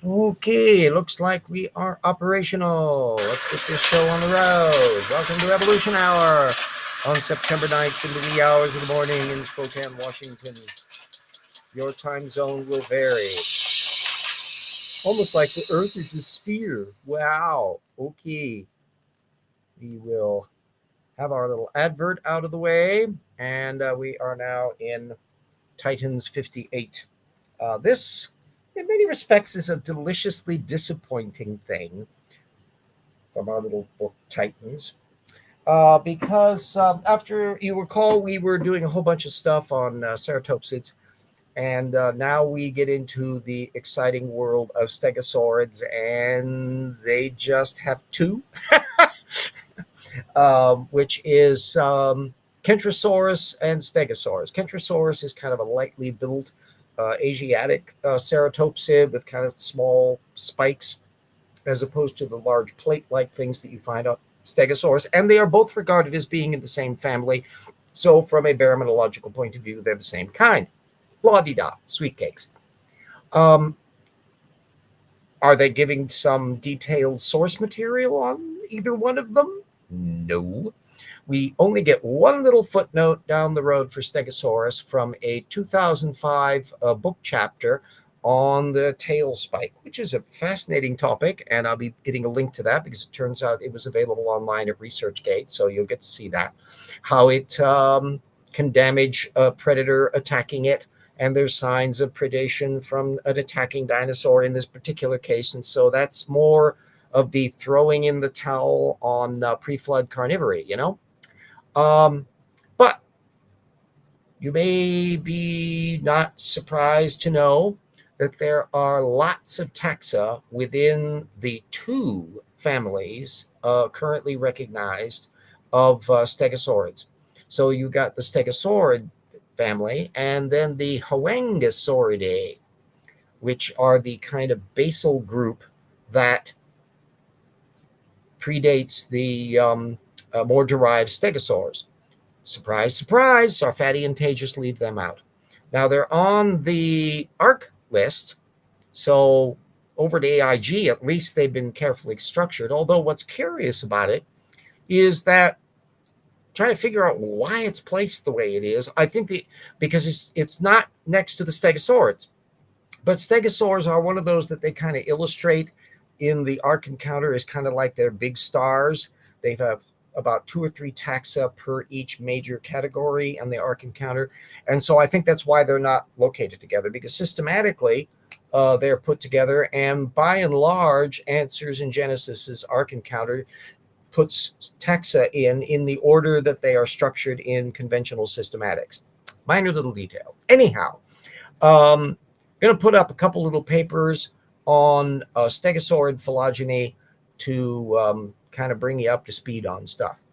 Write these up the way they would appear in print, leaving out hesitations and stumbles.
Okay, looks like we are operational. Let's get this show on the road. Welcome to Evolution Hour on September 9th in the wee hours of the morning in Spokane, Washington. Your time zone will vary. Almost like the Earth is a sphere. Wow. Okay. We will have our little advert out of the way, and we are now in Titans 58. This, in many respects, is a deliciously disappointing thing from our little book Titans. Because after you recall, we were doing a whole bunch of stuff on ceratopsids, and now we get into the exciting world of stegosaurids, and they just have two, which is Kentrosaurus and Stegosaurus. Kentrosaurus is kind of a lightly built Asiatic ceratopsid with kind of small spikes, as opposed to the large plate-like things that you find on Stegosaurus, and they are both regarded as being in the same family. So, from a baromenological point of view, they're the same kind. La di da, sweet cakes. Um, are they giving some detailed source material on either one of them? No. We only get one little footnote down the road for Stegosaurus from a 2005 book chapter on the tail spike, which is a fascinating topic, and I'll be getting a link to that because it turns out it was available online at ResearchGate, so you'll get to see that, how it can damage a predator attacking it, and there's signs of predation from an attacking dinosaur in this particular case, and so that's more of the throwing in the towel on pre-flood carnivory, you know? But you may be not surprised to know that there are lots of taxa within the two families currently recognized of stegosaurids. So you got the stegosaurid family and then the huangosauridae, which are the kind of basal group that predates the more derived stegosaurs. Surprise, surprise, Sarfatti and Tay just leave them out. Now they're on the ARC list, so over to AIG, at least they've been carefully structured. Although what's curious about it is that trying to figure out why it's placed the way it is, I think because it's not next to the stegosaurids. But stegosaurs are one of those that they kind of illustrate in the ARC encounter as kind of like they're big stars. They have about 2 or 3 taxa per each major category in the ARC encounter. And so I think that's why they're not located together, because systematically they're put together. And by and large, Answers in Genesis's ARC encounter puts taxa in the order that they are structured in conventional systematics. Minor little detail. Anyhow, I'm going to put up a couple little papers on stegosaurid phylogeny to kind of bring you up to speed on stuff.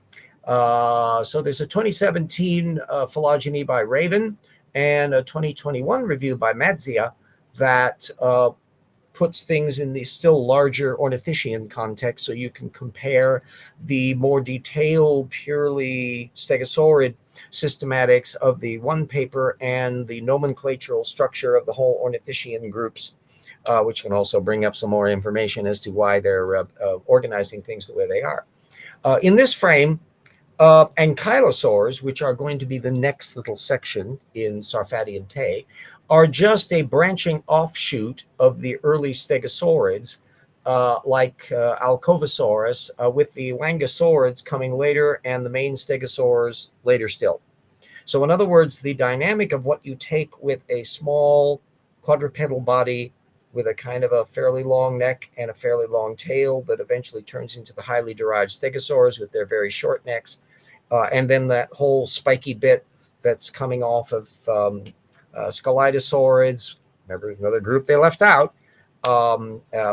So there's a 2017 phylogeny by Raven and a 2021 review by Madzia that puts things in the still larger ornithischian context, so you can compare the more detailed, purely stegosaurid systematics of the one paper and the nomenclatural structure of the whole ornithischian groups, which can also bring up some more information as to why they're organizing things the way they are. In this frame, ankylosaurs, which are going to be the next little section in Sarfatti and Tay, are just a branching offshoot of the early stegosaurids, like Alcovasaurus, with the huangosaurids coming later and the main stegosaurs later still. So in other words, the dynamic of what you take with a small quadrupedal body with a kind of a fairly long neck and a fairly long tail that eventually turns into the highly derived stegosaurs with their very short necks, and then that whole spiky bit that's coming off of Scelidosaurids, remember another group they left out,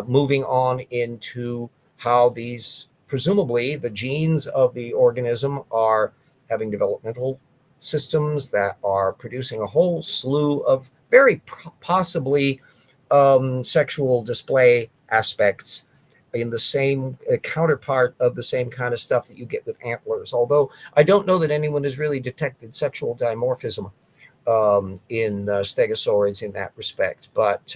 moving on into how these, presumably, the genes of the organism are having developmental systems that are producing a whole slew of very possibly sexual display aspects in the same counterpart of the same kind of stuff that you get with antlers. Although I don't know that anyone has really detected sexual dimorphism in stegosaurids in that respect. But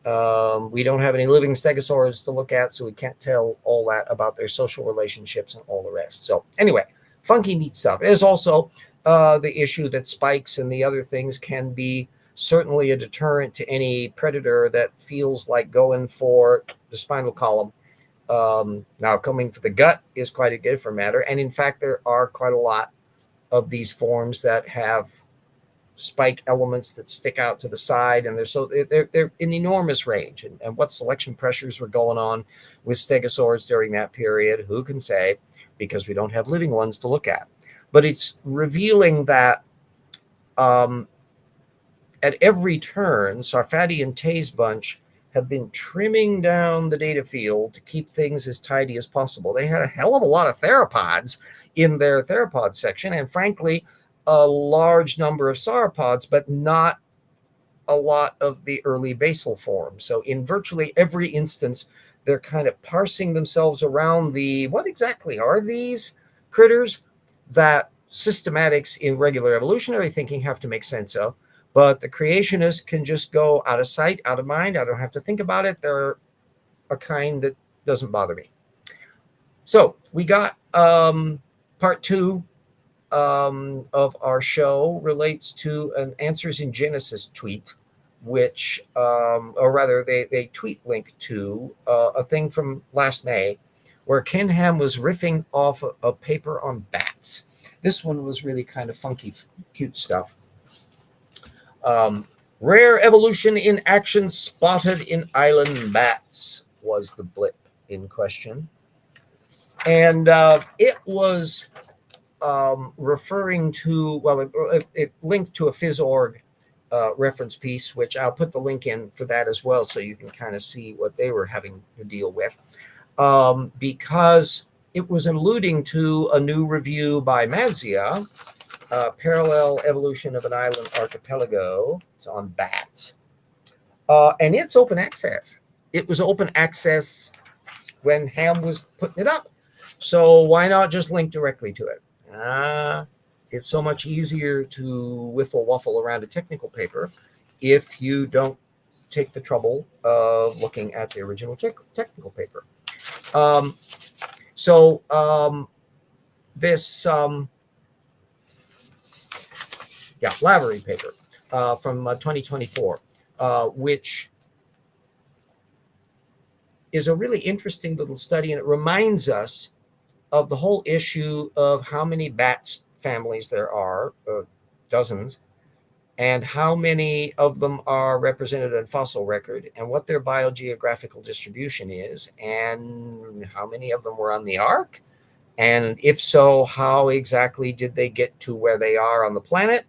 We don't have any living stegosaurs to look at, so we can't tell all that about their social relationships and all the rest. So anyway, funky, neat stuff. There's also the issue that spikes and the other things can be certainly a deterrent to any predator that feels like going for the spinal column. Now, coming for the gut is quite a different matter. And in fact, there are quite a lot of these forms that have spike elements that stick out to the side, and they're in enormous range. And what selection pressures were going on with stegosaurs during that period, who can say, because we don't have living ones to look at. But it's revealing that at every turn, Sarfatti and Tay's bunch have been trimming down the data field to keep things as tidy as possible. They had a hell of a lot of theropods in their theropod section, and frankly, a large number of sauropods, but not a lot of the early basal forms. So in virtually every instance, they're kind of parsing themselves around the, what exactly are these critters that systematics in regular evolutionary thinking have to make sense of. But the creationists can just go out of sight, out of mind. I don't have to think about it. They're a kind that doesn't bother me. So we got part 2 of our show relates to an Answers in Genesis tweet, which, or rather, they tweet link to a thing from last May where Ken Ham was riffing off a paper on bats. This one was really kind of funky, cute stuff. Rare evolution in action spotted in island bats was the blip in question. And it was referring to, well, it linked to a PhysOrg reference piece, which I'll put the link in for that as well, so you can kind of see what they were having to deal with. Because it was alluding to a new review by Mazia, Parallel Evolution of an Island Archipelago. It's on bats. And it's open access. It was open access when Ham was putting it up. So why not just link directly to it? It's so much easier to wiffle waffle around a technical paper if you don't take the trouble of looking at the original technical paper. This Lavery paper from 2024, which is a really interesting little study, and it reminds us of the whole issue of how many bats families there are, dozens, and how many of them are represented in fossil record, and what their biogeographical distribution is, and how many of them were on the ark, and if so, how exactly did they get to where they are on the planet,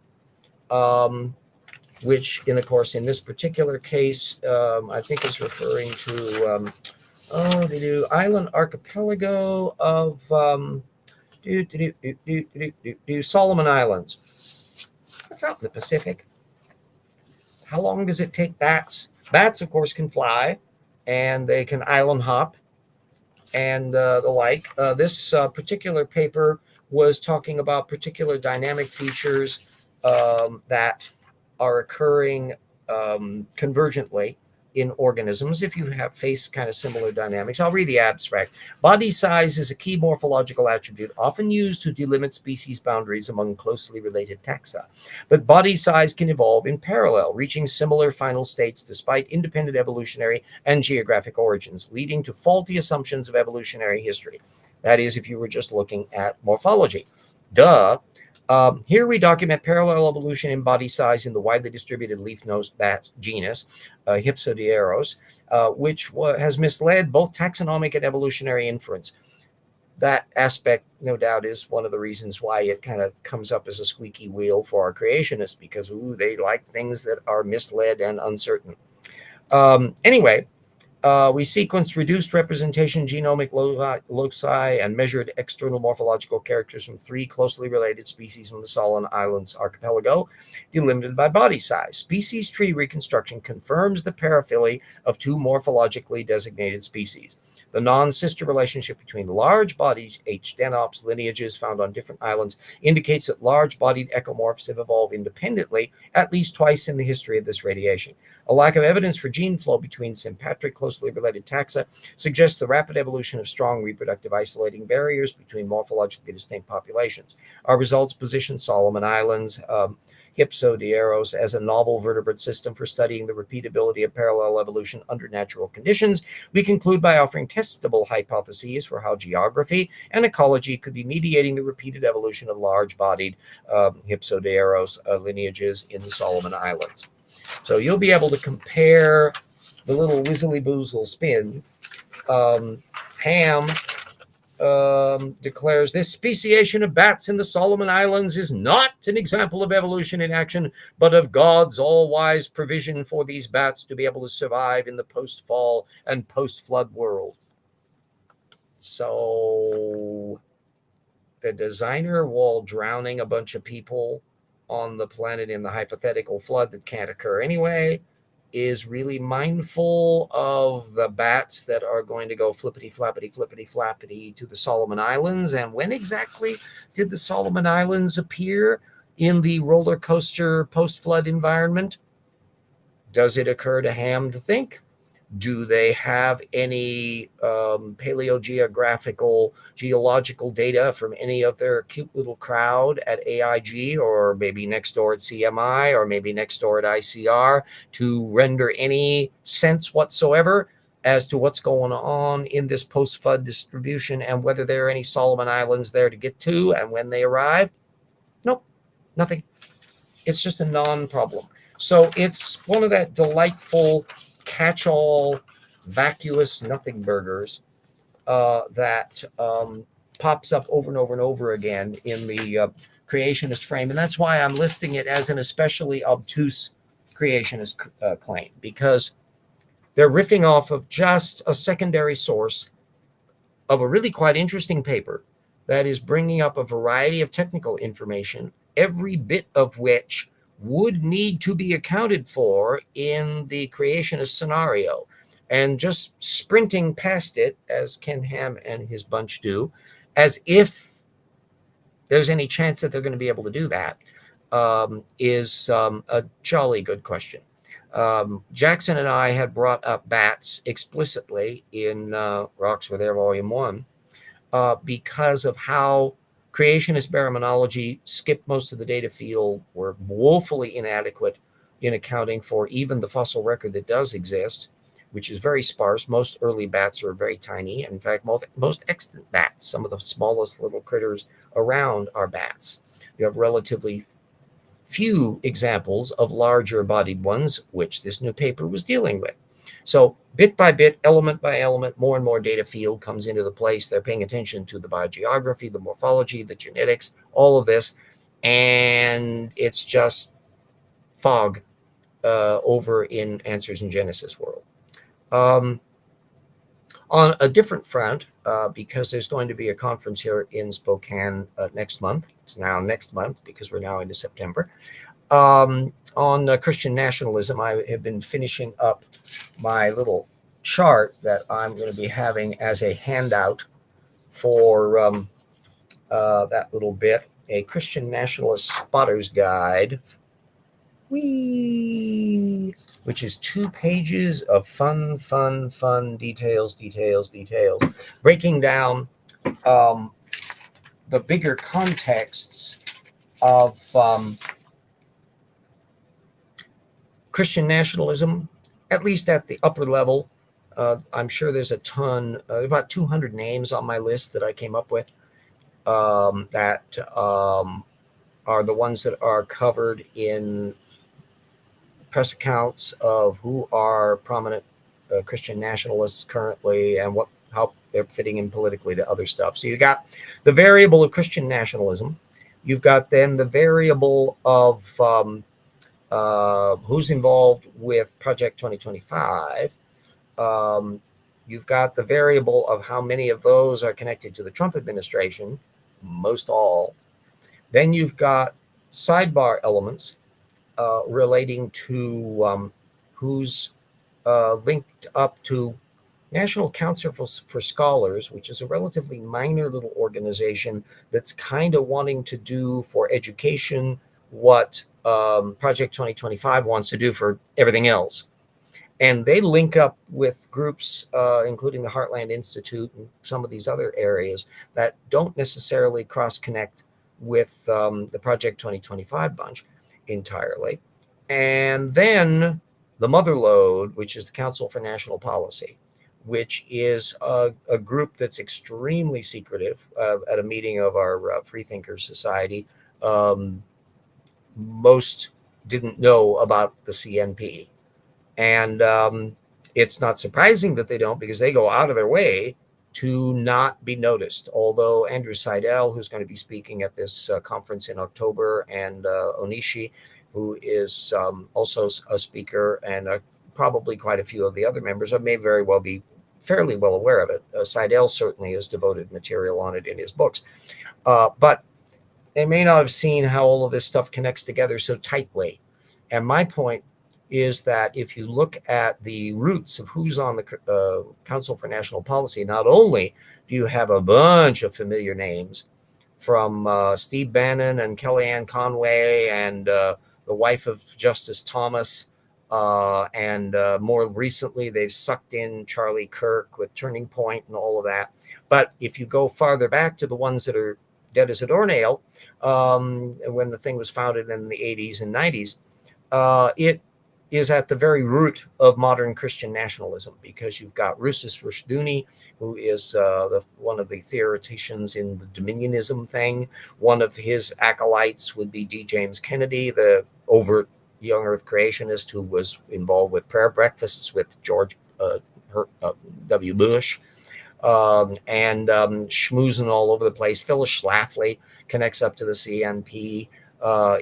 which, of course, in this particular case, I think is referring to the island archipelago of Solomon Islands. That's out in the Pacific. How long does it take bats? Bats, of course, can fly, and they can island hop, and the like. This particular paper was talking about particular dynamic features that are occurring convergently in organisms if you have faced kind of similar dynamics. I'll read the abstract. Body size is a key morphological attribute often used to delimit species boundaries among closely related taxa. But body size can evolve in parallel, reaching similar final states despite independent evolutionary and geographic origins, leading to faulty assumptions of evolutionary history. That is, if you were just looking at morphology. Duh. Here we document parallel evolution in body size in the widely distributed leaf-nosed bat genus, Hypsodieros, which has misled both taxonomic and evolutionary inference. That aspect, no doubt, is one of the reasons why it kind of comes up as a squeaky wheel for our creationists, because they like things that are misled and uncertain. Anyway, we sequenced reduced representation genomic loci and measured external morphological characters from 3 closely related species from the Solomon Islands archipelago, delimited by body size. Species tree reconstruction confirms the paraphily of 2 morphologically designated species. The non-sister relationship between the large-bodied H. denops lineages found on different islands indicates that large-bodied ecomorphs have evolved independently at least twice in the history of this radiation. A lack of evidence for gene flow between sympatric, closely related taxa suggests the rapid evolution of strong reproductive isolating barriers between morphologically distinct populations. Our results position Solomon Islands, Hypsodieros, as a novel vertebrate system for studying the repeatability of parallel evolution under natural conditions. We conclude by offering testable hypotheses for how geography and ecology could be mediating the repeated evolution of large-bodied Hypsodieros lineages in the Solomon Islands. So you'll be able to compare the little whizzly boozle spin. Ham declares this speciation of bats in the Solomon Islands is not an example of evolution in action, but of God's all-wise provision for these bats to be able to survive in the post-fall and post-flood world. So the designer, while drowning a bunch of people on the planet in the hypothetical flood that can't occur anyway, is really mindful of the bats that are going to go flippity flappity to the Solomon Islands. And when exactly did the Solomon Islands appear in the roller coaster post-flood environment? Does it occur to Ham to think? Do they have any paleogeographical, geological data from any of their cute little crowd at AIG, or maybe next door at CMI, or maybe next door at ICR, to render any sense whatsoever as to what's going on in this post-flood distribution and whether there are any Solomon Islands there to get to and when they arrive? Nope, nothing. It's just a non-problem. So it's one of that delightful catch-all, vacuous nothing burgers that pops up over and over and over again in the creationist frame. And that's why I'm listing it as an especially obtuse creationist claim, because they're riffing off of just a secondary source of a really quite interesting paper that is bringing up a variety of technical information, every bit of which would need to be accounted for in the creationist scenario. And just sprinting past it, as Ken Ham and his bunch do, as if there's any chance that they're going to be able to do that, is a jolly good question. Jackson and I had brought up bats explicitly in Rocks Were There Volume 1 because of how creationist baraminology skipped most of the data field, were woefully inadequate in accounting for even the fossil record that does exist, which is very sparse. Most early bats are very tiny. In fact, most extant bats, some of the smallest little critters around, are bats. You have relatively few examples of larger bodied ones, which this new paper was dealing with. So bit by bit, element by element, more and more data field comes into the place. They're paying attention to the biogeography, the morphology, the genetics, all of this. And it's just fog over in Answers in Genesis world. On a different front, because there's going to be a conference here in Spokane next month. It's now next month because we're now into September. On Christian nationalism, I have been finishing up my little chart that I'm going to be having as a handout for that little bit, a Christian nationalist spotter's guide, which is 2 pages of fun details, breaking down the bigger contexts of Christian nationalism, at least at the upper level. I'm sure there's a ton, about 200 names on my list that I came up with that are the ones that are covered in press accounts of who are prominent Christian nationalists currently and how they're fitting in politically to other stuff. So you got the variable of Christian nationalism. You've got then the variable of who's involved with Project 2025. You've got the variable of how many of those are connected to the Trump administration, most all. Then you've got sidebar elements relating to who's linked up to National Council for Scholars, which is a relatively minor little organization that's kind of wanting to do for education what Project 2025 wants to do for everything else. And they link up with groups, including the Heartland Institute and some of these other areas that don't necessarily cross-connect with the Project 2025 bunch entirely. And then the Mother Lode, which is the Council for National Policy, which is a group that's extremely secretive. At a meeting of our Freethinkers Society, most didn't know about the CNP. And it's not surprising that they don't, because they go out of their way to not be noticed. Although Andrew Seidel, who's going to be speaking at this conference in October, and Onishi, who is also a speaker, and probably quite a few of the other members may very well be fairly well aware of it. Seidel certainly has devoted material on it in his books. But they may not have seen how all of this stuff connects together so tightly. And my point is that if you look at the roots of who's on the Council for National Policy, not only do you have a bunch of familiar names from Steve Bannon and Kellyanne Conway and the wife of Justice Thomas, and more recently they've sucked in Charlie Kirk with Turning Point and all of that. But if you go farther back to the ones that are dead as a doornail, when the thing was founded in the 80s and 90s, it is at the very root of modern Christian nationalism, because you've got Rousas Rushdoony, who is one of the theoreticians in the dominionism thing. One of his acolytes would be D. James Kennedy, the overt young earth creationist who was involved with prayer breakfasts with George W. Bush, and schmoozing all over the place. Phyllis Schlafly connects up to the CNP.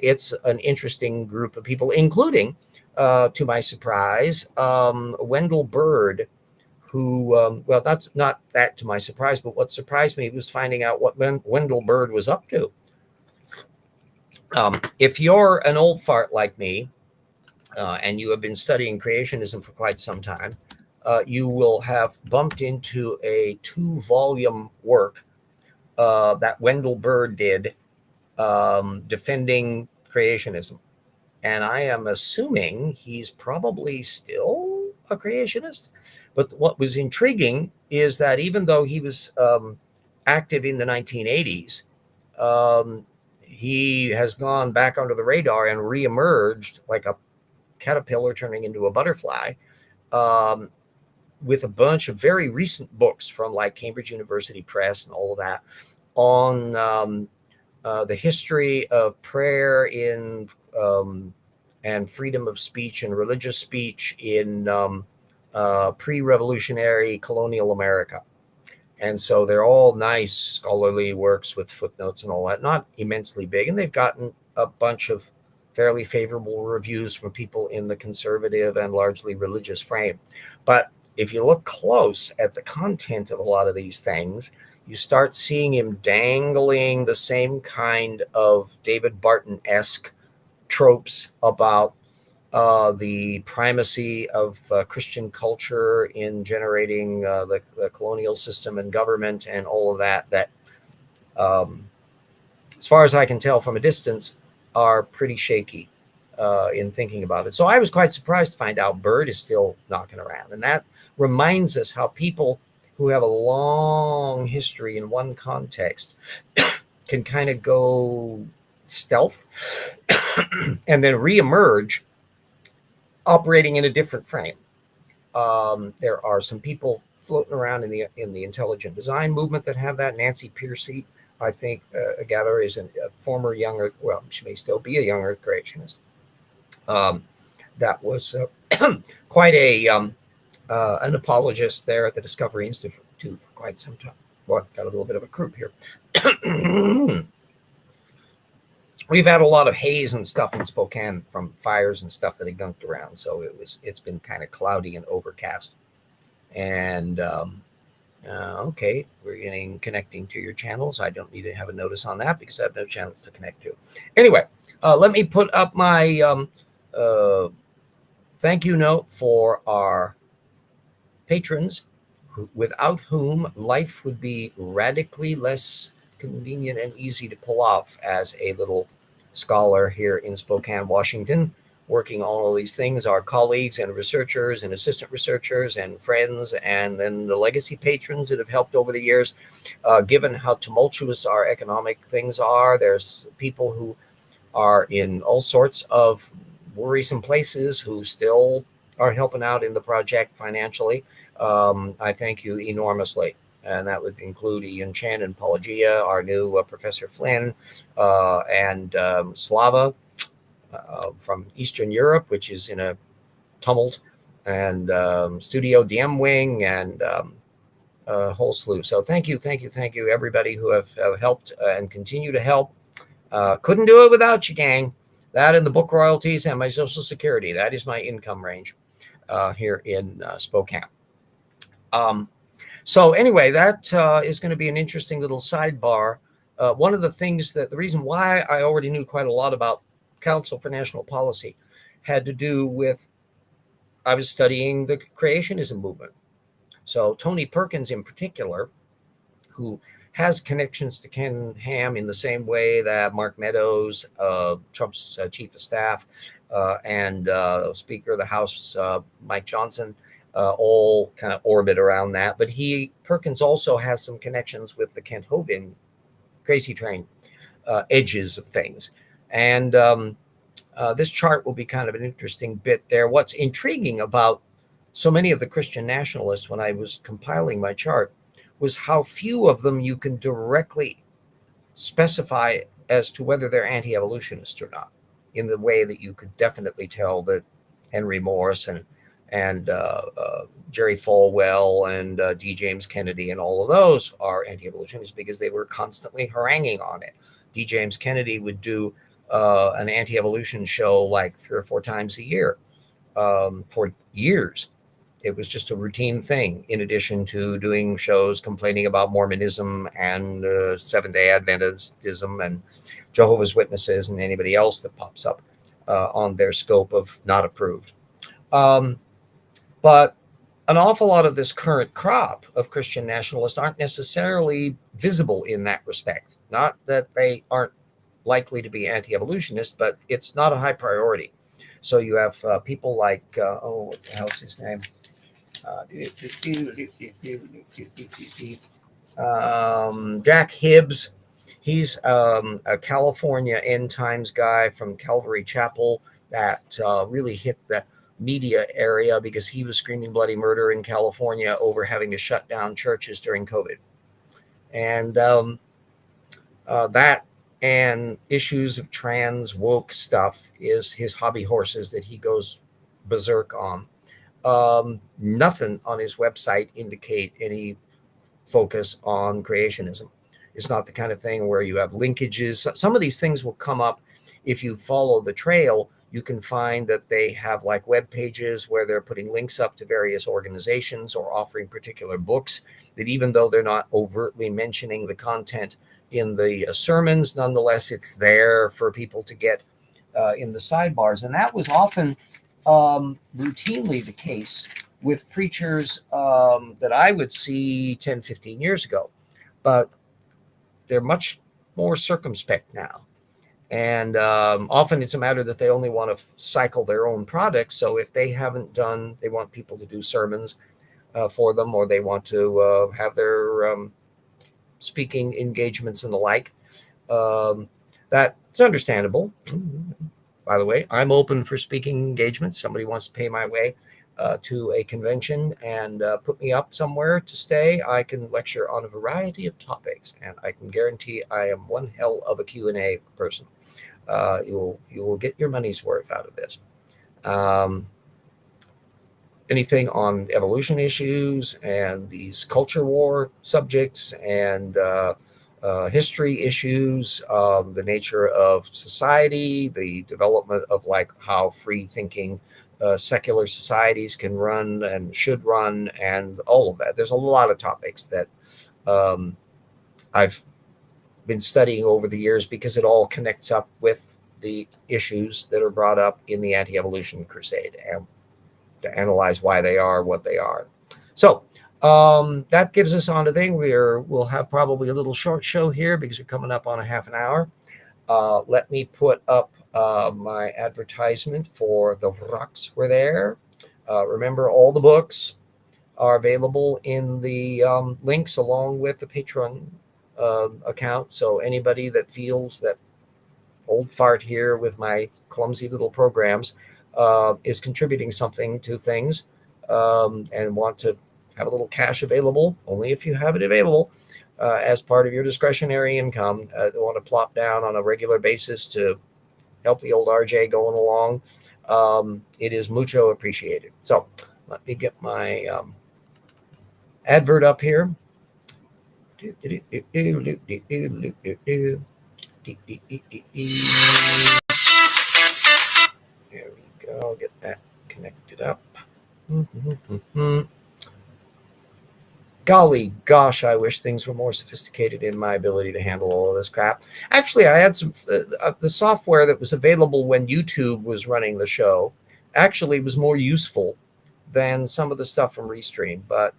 It's an interesting group of people, including, to my surprise, Wendell Bird, who, well, that's not that to my surprise, but what surprised me was finding out what Wendell Bird was up to. If you're an old fart like me, and you have been studying creationism for quite some time, you will have bumped into a 2-volume work that Wendell Bird did, defending creationism. And I am assuming he's probably still a creationist. But what was intriguing is that even though he was active in the 1980s, he has gone back under the radar and reemerged like a caterpillar turning into a butterfly, with a bunch of very recent books from like Cambridge University Press and all of that on the history of prayer in and freedom of speech and religious speech in pre-revolutionary colonial America. And so they're all nice scholarly works with footnotes and all that, not immensely big. And they've gotten a bunch of fairly favorable reviews from people in the conservative and largely religious frame. But if you look close at the content of a lot of these things, you start seeing him dangling the same kind of David Barton-esque tropes about the primacy of Christian culture in generating the colonial system and government and all of that, that as far as I can tell from a distance, are pretty shaky in thinking about it. So I was quite surprised to find out Bird is still knocking around. And that reminds us how people who have a long history in one context can kind of go stealth and then reemerge operating in a different frame. There are some people floating around in the intelligent design movement that have that. Nancy Pearcey, I think, I gather, is a former young Earth, well, she may still be a young Earth creationist. That was quite an apologist there at the Discovery Institute for quite some time. Well, I've got a little bit of a croup here. We've had a lot of haze and stuff in Spokane from fires and stuff that had gunked around, so it's been kind of cloudy and overcast. And okay, we're connecting to your channels. I don't need to have a notice on that because I have no channels to connect to. Anyway, let me put up my thank you note for our patrons without whom life would be radically less convenient and easy to pull off as a little scholar here in Spokane, Washington, working on all these things. Our colleagues and researchers and assistant researchers and friends, and then the legacy patrons that have helped over the years. Given how tumultuous our economic things are, there's people who are in all sorts of worrisome places who still are helping out in the project financially. I thank you enormously. And that would include Ian Chan and Pelagia, our new Professor Flynn, and Slava from Eastern Europe, which is in a tumult, and Studio DM Wing, and a whole slew. So thank you, everybody who have helped and continue to help. Couldn't do it without you, gang. That and the book royalties and my Social Security. That is my income range here in Spokane. So anyway, that is going to be an interesting little sidebar. One of the things the reason why I already knew quite a lot about Council for National Policy had to do with, I was studying the creationism movement. So Tony Perkins in particular, who has connections to Ken Ham in the same way that Mark Meadows, Trump's chief of staff, and Speaker of the House, Mike Johnson, all kind of orbit around that. But Perkins also has some connections with the Kent Hovind crazy train edges of things. And this chart will be kind of an interesting bit there. What's intriguing about so many of the Christian nationalists when I was compiling my chart was how few of them you can directly specify as to whether they're anti-evolutionists or not, in the way that you could definitely tell that Henry Morse and Jerry Falwell and D. James Kennedy and all of those are anti-evolutionists, because they were constantly haranguing on it. D. James Kennedy would do an anti-evolution show like 3 or 4 times a year for years. It was just a routine thing, in addition to doing shows complaining about Mormonism and Seventh-day Adventism and Jehovah's Witnesses and anybody else that pops up on their scope of not approved. But an awful lot of this current crop of Christian nationalists aren't necessarily visible in that respect. Not that they aren't likely to be anti-evolutionist, but it's not a high priority. So you have people like, what the hell's his name? Jack Hibbs. He's a California end times guy from Calvary Chapel that really hit the media area because he was screaming bloody murder in California over having to shut down churches during COVID. And that and issues of trans woke stuff is his hobby horses that he goes berserk on. Nothing on his website indicate any focus on creationism. It's not the kind of thing where you have linkages. Some of these things will come up if you follow the trail. You can find that they have like web pages where they're putting links up to various organizations or offering particular books that, even though they're not overtly mentioning the content in the sermons, nonetheless, it's there for people to get in the sidebars. And that was often routinely the case with preachers that I would see 10, 15 years ago. But they're much more circumspect now. And often it's a matter that they only want to cycle their own products. So if they haven't done, they want people to do sermons for them, or they want to have their speaking engagements and the like. That's understandable. By the way, I'm open for speaking engagements. Somebody wants to pay my way to a convention and put me up somewhere to stay. I can lecture on a variety of topics, and I can guarantee I am one hell of a Q&A person. You will get your money's worth out of this. Anything on evolution issues and these culture war subjects and history issues, the nature of society, the development of like how free thinking secular societies can run and should run, and all of that. There's a lot of topics that I've been studying over the years because it all connects up with the issues that are brought up in the anti-evolution crusade, and to analyze why they are what they are. So That gives us on the thing. We'll have probably a little short show here because we're coming up on a half an hour. Let me put up my advertisement for the rocks were there. Remember, all the books are available in the links along with the Patreon account. So anybody that feels that old fart here with my clumsy little programs is contributing something to things and want to have a little cash available, only if you have it available, as part of your discretionary income, want to plop down on a regular basis to help the old RJ going along, it is mucho appreciated. So let me get my advert up here. There we go. Get that connected up. Golly gosh, I wish things were more sophisticated in my ability to handle all of this crap. Actually, I had some the software that was available when YouTube was running the show actually was more useful than some of the stuff from Restream. But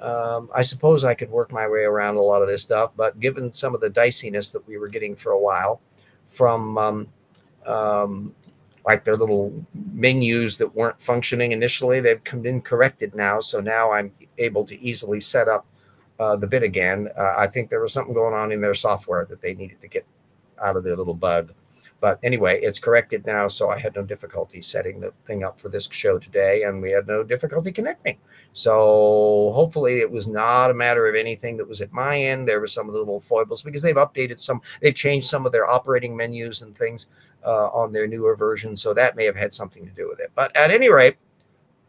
I suppose I could work my way around a lot of this stuff. But given some of the diciness that we were getting for a while from like their little menus that weren't functioning initially, they've been corrected now. So now I'm able to easily set up the bit again. I think there was something going on in their software that they needed to get out of their little bug. But anyway, it's corrected now, so I had no difficulty setting the thing up for this show today, and we had no difficulty connecting. So hopefully it was not a matter of anything that was at my end. There were some of the little foibles because they've changed some of their operating menus and things on their newer version, so that may have had something to do with it. But at any rate,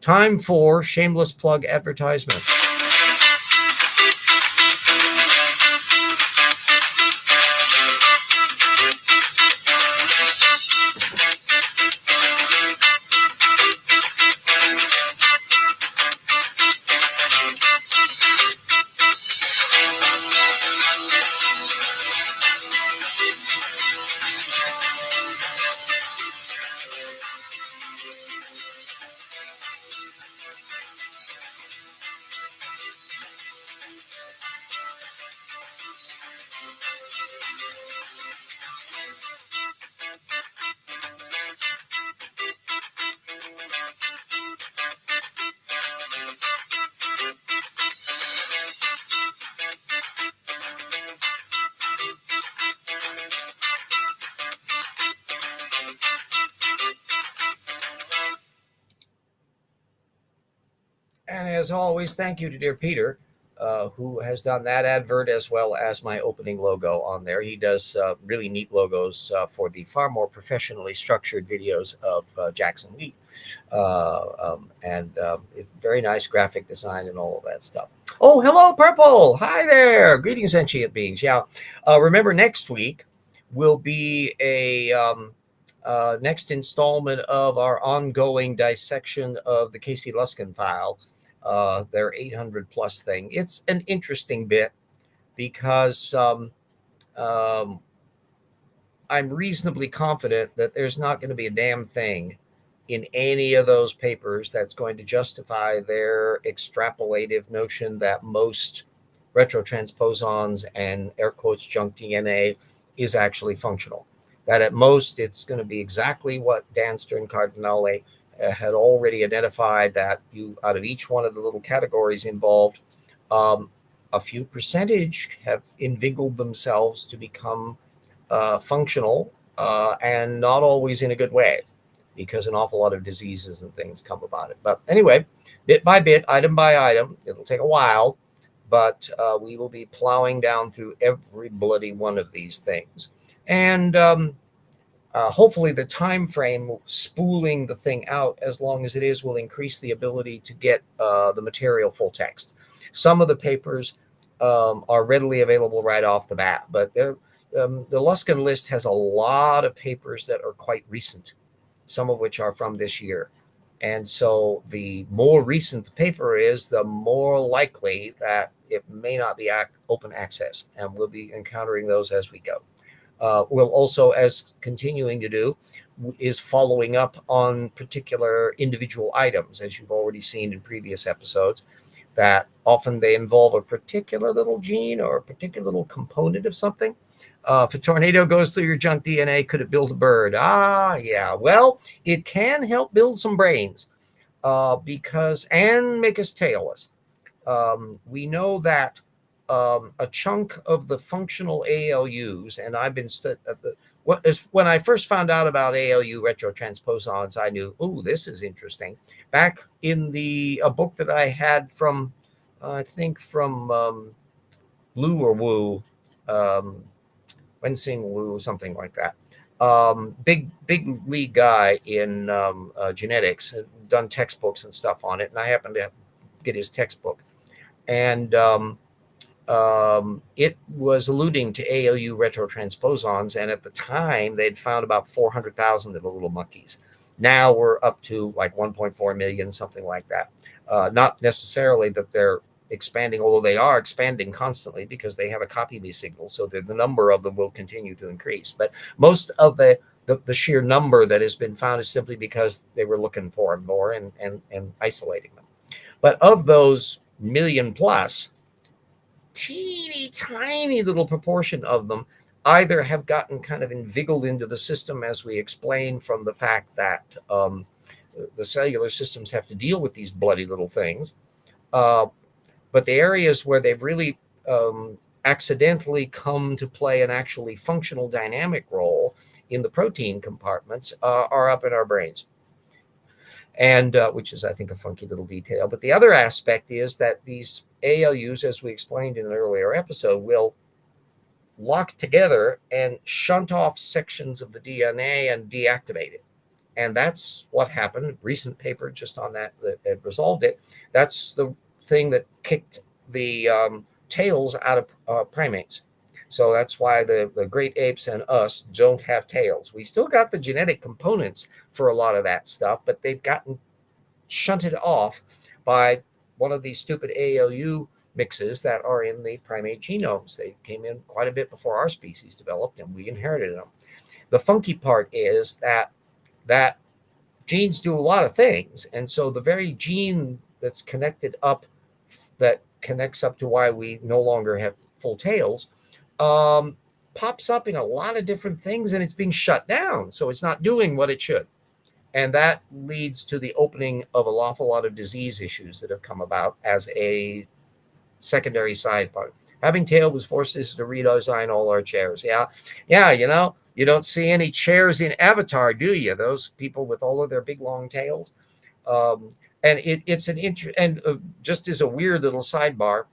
time for shameless plug advertisement. And as always, thank you to dear Peter, who has done that advert as well as my opening logo on there. He does really neat logos for the far more professionally structured videos of Jackson Wheat. And very nice graphic design and all of that stuff. Oh, hello, Purple. Hi there. Greetings, sentient beings. Yeah. Remember, next week will be a next installment of our ongoing dissection of the Casey Luskin file, their 800 plus thing. It's an interesting bit because I'm reasonably confident that there's not going to be a damn thing in any of those papers that's going to justify their extrapolative notion that most retrotransposons and air quotes junk DNA is actually functional. That at most it's going to be exactly what Dan Stern Cardinale had already identified, that you out of each one of the little categories involved, a few percentage have inveigled themselves to become functional, and not always in a good way, because an awful lot of diseases and things come about it. But anyway, bit by bit, item by item, it'll take a while, but we will be plowing down through every bloody one of these things. And hopefully the time frame spooling the thing out as long as it is will increase the ability to get the material full text. Some of the papers are readily available right off the bat, but the Luskin list has a lot of papers that are quite recent, some of which are from this year. And so the more recent the paper is, the more likely that it may not be open access, and we'll be encountering those as we go. We'll also, as continuing to do, is following up on particular individual items, as you've already seen in previous episodes. that often they involve a particular little gene or a particular little component of something. If a tornado goes through your junk DNA, could it build a bird? Ah, yeah. Well, it can help build some brains because and make us tailless. We know that a chunk of the functional ALUs, and I've been when I first found out about ALU retrotransposons, I knew, oh, this is interesting. Back in the a book that I had from, I think from Blue or Woo, um, Wensing Wu, something like that. Big league guy in genetics, done textbooks and stuff on it, and I happened to get his textbook, and it was alluding to ALU retrotransposons, and at the time they'd found about 400,000 of the little monkeys. Now we're up to like 1.4 million, something like that. Not necessarily that they're expanding, although they are expanding constantly because they have a copy me signal, so that the number of them will continue to increase. But most of the sheer number that has been found is simply because they were looking for them more and isolating them. But of those million plus, teeny tiny little proportion of them either have gotten kind of inveigled into the system, as we explained, from the fact that the cellular systems have to deal with these bloody little things. But the areas where they've really accidentally come to play an actually functional dynamic role in the protein compartments are up in our brains. And which is, I think, a funky little detail. But the other aspect is that these ALUs, as we explained in an earlier episode, will lock together and shunt off sections of the DNA and deactivate it. And that's what happened. Recent paper just on that resolved it. That's the thing that kicked the tails out of primates. So that's why the great apes and us don't have tails. We still got the genetic components for a lot of that stuff, but they've gotten shunted off by one of these stupid ALU mixes that are in the primate genomes. They came in quite a bit before our species developed, and we inherited them. The funky part is that genes do a lot of things, and so the very gene that's connected up, that connects up to why we no longer have full tails, pops up in a lot of different things, and it's being shut down, so it's not doing what it should. And that leads to the opening of an awful lot of disease issues that have come about as a secondary side part. Having tail was forced us to redesign all our chairs. Yeah, you don't see any chairs in Avatar, do you? Those people with all of their big long tails. And it's an and just as a weird little sidebar,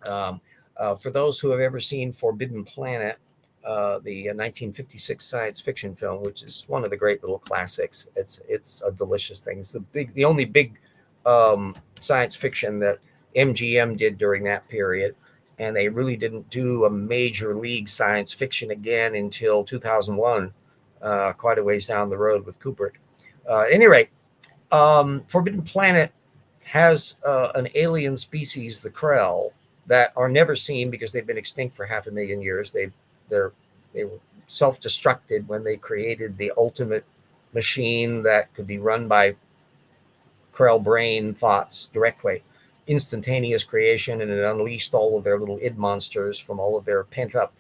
for those who have ever seen Forbidden Planet, the 1956 science fiction film, which is one of the great little classics. It's a delicious thing. It's the only big science fiction that MGM did during that period, and they really didn't do a major league science fiction again until 2001, quite a ways down the road with Kubrick. At any rate, Forbidden Planet has an alien species, the Krell, that are never seen because they've been extinct for 500,000 years. They were self-destructed when they created the ultimate machine that could be run by Krell brain thoughts directly, instantaneous creation, and it unleashed all of their little id monsters from all of their pent-up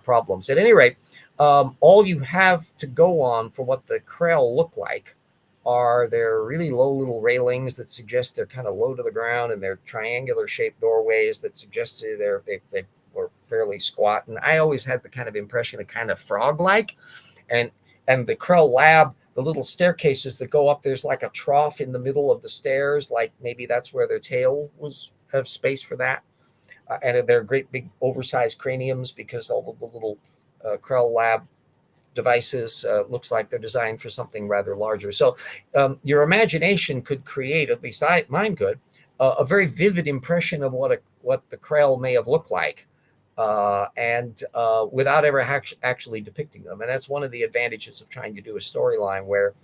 problems. At any rate, all you have to go on for what the Krell look like are their really low little railings that suggest they're kind of low to the ground, and their triangular shaped doorways that suggest they were fairly squat. And I always had the kind of impression of kind of frog-like. And the Krell lab, the little staircases that go up, there's like a trough in the middle of the stairs, like maybe that's where their tail have space for that. And they're great big oversized craniums because all of the little Krell lab devices looks like they're designed for something rather larger. So your imagination could create, at least mine could, a very vivid impression of what the Krell may have looked like, and without ever actually depicting them. And that's one of the advantages of trying to do a storyline where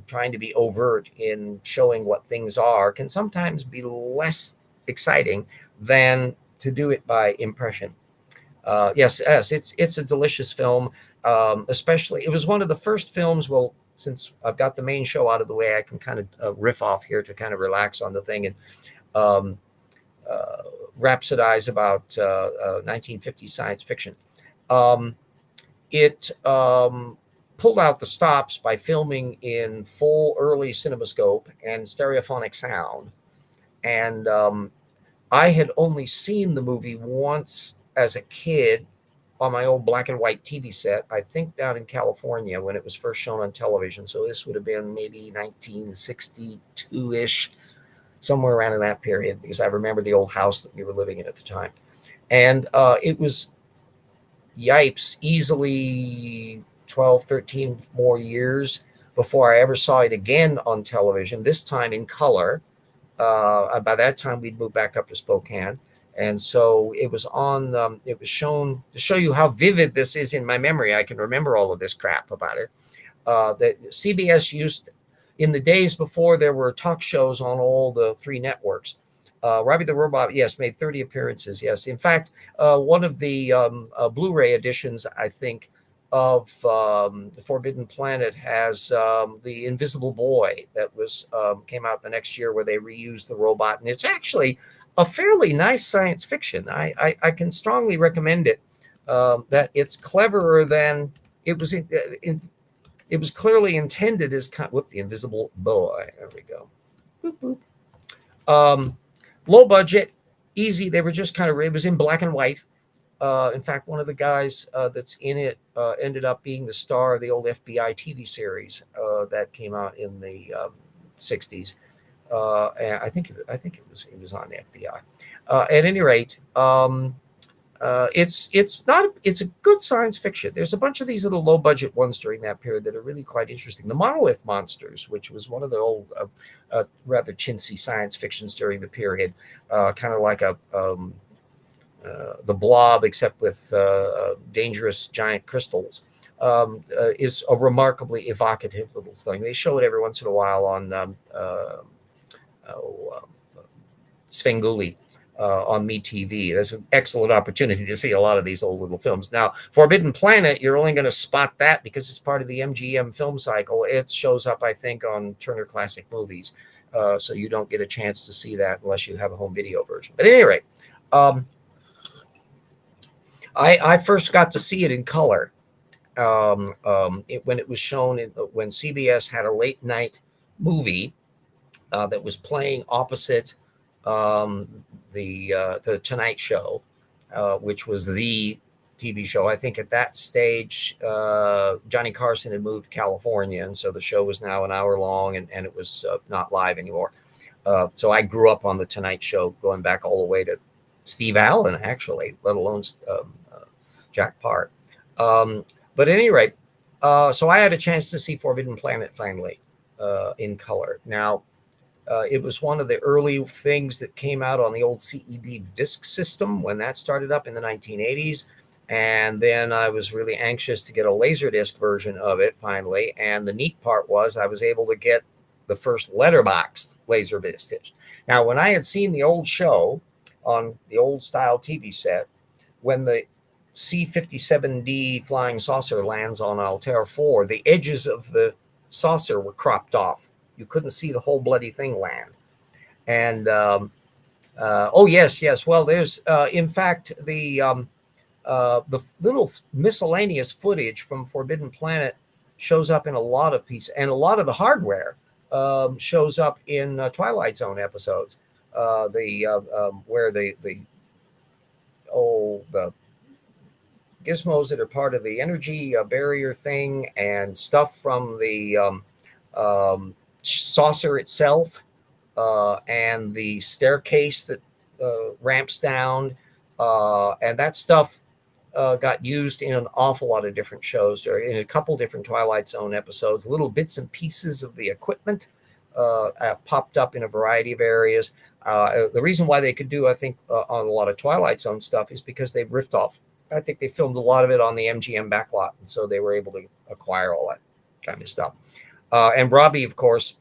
trying to be overt in showing what things are can sometimes be less exciting than to do it by impression. Yes, it's a delicious film. Especially, it was one of the first films. Well, since I've got the main show out of the way, I can kind of riff off here to kind of relax on the thing. And um, rhapsodize about 1950 science fiction. It pulled out the stops by filming in full early cinemascope and stereophonic sound. And I had only seen the movie once as a kid on my old black and white TV set, I think down in California when it was first shown on television. So this would have been maybe 1962 ish, somewhere around in that period, because I remember the old house that we were living in at the time. And it was, yipes, easily 12, 13 more years before I ever saw it again on television, this time in color. By that time, we'd moved back up to Spokane. And so it was on, it was shown to show you how vivid this is in my memory. I can remember all of this crap about it. That CBS used in the days before there were talk shows on all the three networks. Robbie the Robot, yes, made 30 appearances. Yes. In fact, one of the Blu-ray editions, I think, of Forbidden Planet has the Invisible Boy that was came out the next year, where they reused the robot, and it's actually a fairly nice science fiction. I can strongly recommend it. That it's cleverer than it was. It was clearly intended as the Invisible Boy. There we go. Boop, boop. Low budget, easy. They were just kind of. It was in black and white. In fact, one of the guys that's in it ended up being the star of the old FBI TV series that came out in the '60s. And I think it was on the FBI. At any rate, it's a good science fiction. There's a bunch of these little low budget ones during that period that are really quite interesting. The Monolith Monsters, which was one of the old rather chintzy science fictions during the period, kind of like the Blob, except with dangerous giant crystals, is a remarkably evocative little thing. They show it every once in a while on Svengoolie on MeTV. There's an excellent opportunity to see a lot of these old little films. Now, Forbidden Planet, you're only going to spot that because it's part of the MGM film cycle. It shows up, I think, on Turner Classic Movies. So you don't get a chance to see that unless you have a home video version. But at any rate, I first got to see it in color when it was shown when CBS had a late night movie that was playing opposite the Tonight Show, which was the TV show. I think at that stage, Johnny Carson had moved to California, and so the show was now an hour long, and it was not live anymore. So I grew up on the Tonight Show, going back all the way to Steve Allen, actually, let alone Jack Parr. But at any rate, so I had a chance to see Forbidden Planet finally in color. Now, it was one of the early things that came out on the old CED disc system when that started up in the 1980s. And then I was really anxious to get a Laserdisc version of it finally. And the neat part was I was able to get the first letterboxed Laserdisc. Now, when I had seen the old show on the old style TV set, when the C-57D flying saucer lands on Altair 4, the edges of the saucer were cropped off. You couldn't see the whole bloody thing land. And oh yes. Well, there's in fact the little miscellaneous footage from Forbidden Planet shows up in a lot of pieces, and a lot of the hardware shows up in Twilight Zone episodes. Where the gizmos that are part of the energy barrier thing, and stuff from the saucer itself, and the staircase that ramps down, and that stuff got used in an awful lot of different shows, in a couple different Twilight Zone episodes. Little bits and pieces of the equipment popped up in a variety of areas. The reason why they could do, I think, on a lot of Twilight Zone stuff is because they've riffed off. I think they filmed a lot of it on the MGM backlot, and so they were able to acquire all that kind of stuff. And Robbie, of course,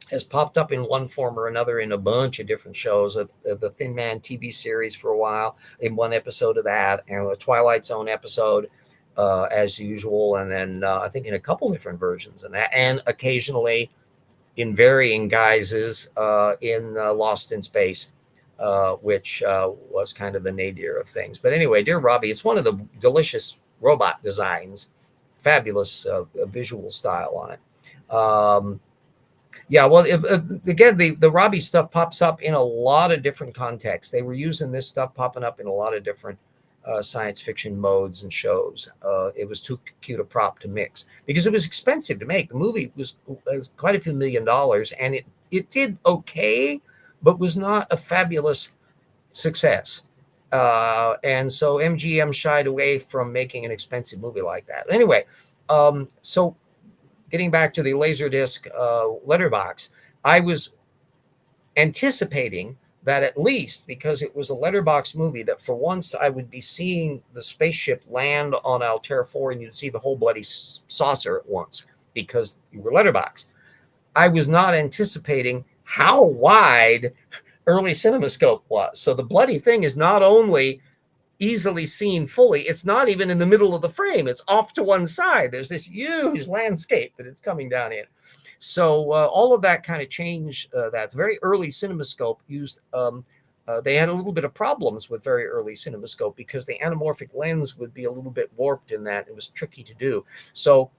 has popped up in one form or another in a bunch of different shows. The Thin Man TV series for a while, in one episode of that, and a Twilight Zone episode, as usual, and then I think in a couple different versions, and occasionally in varying guises in Lost in Space, which was kind of the nadir of things. But anyway, Dear Robbie, it's one of the delicious robot designs, fabulous visual style on it. Yeah, well, again, the Robbie stuff pops up in a lot of different contexts. They were using this stuff popping up in a lot of different science fiction modes and shows. It was too cute a prop to mix because it was expensive to make. The movie was quite a few $1 million, and it did okay, but was not a fabulous success. And so MGM shied away from making an expensive movie like that. Anyway, so getting back to the Laserdisc letterbox, I was anticipating that at least because it was a letterbox movie, that for once I would be seeing the spaceship land on Altair 4 and you'd see the whole bloody saucer at once because you were letterbox. I was not anticipating how wide early CinemaScope was. So the bloody thing is not only easily seen fully, it's not even in the middle of the frame. It's off to one side. There's this huge landscape that it's coming down in. So all of that kind of changed that. Very early CinemaScope used, they had a little bit of problems with very early CinemaScope because the anamorphic lens would be a little bit warped in that. It was tricky to do. So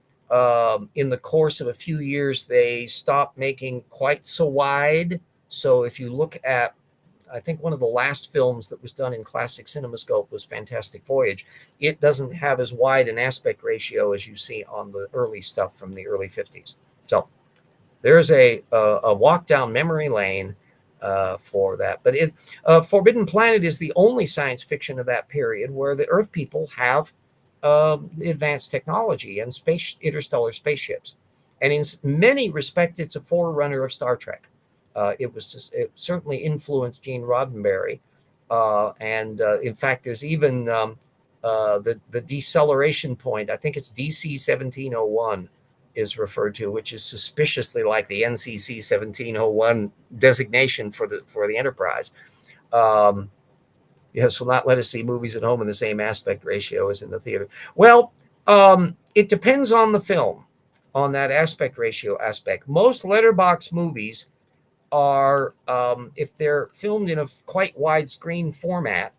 in the course of a few years, they stopped making quite so wide. So if you look at, I think one of the last films that was done in classic CinemaScope was Fantastic Voyage. It doesn't have as wide an aspect ratio as you see on the early stuff from the early 50s. So there's a walk down memory lane for that. But Forbidden Planet is the only science fiction of that period where the Earth people have advanced technology and interstellar spaceships. And in many respects, it's a forerunner of Star Trek. It certainly influenced Gene Roddenberry. And in fact, there's even the deceleration point. I think it's DC 1701 is referred to, which is suspiciously like the NCC 1701 designation for the Enterprise. Yes, will not let us see movies at home in the same aspect ratio as in the theater. Well, it depends on the film, on that aspect ratio aspect. Most letterbox movies are, if they're filmed in a quite widescreen format,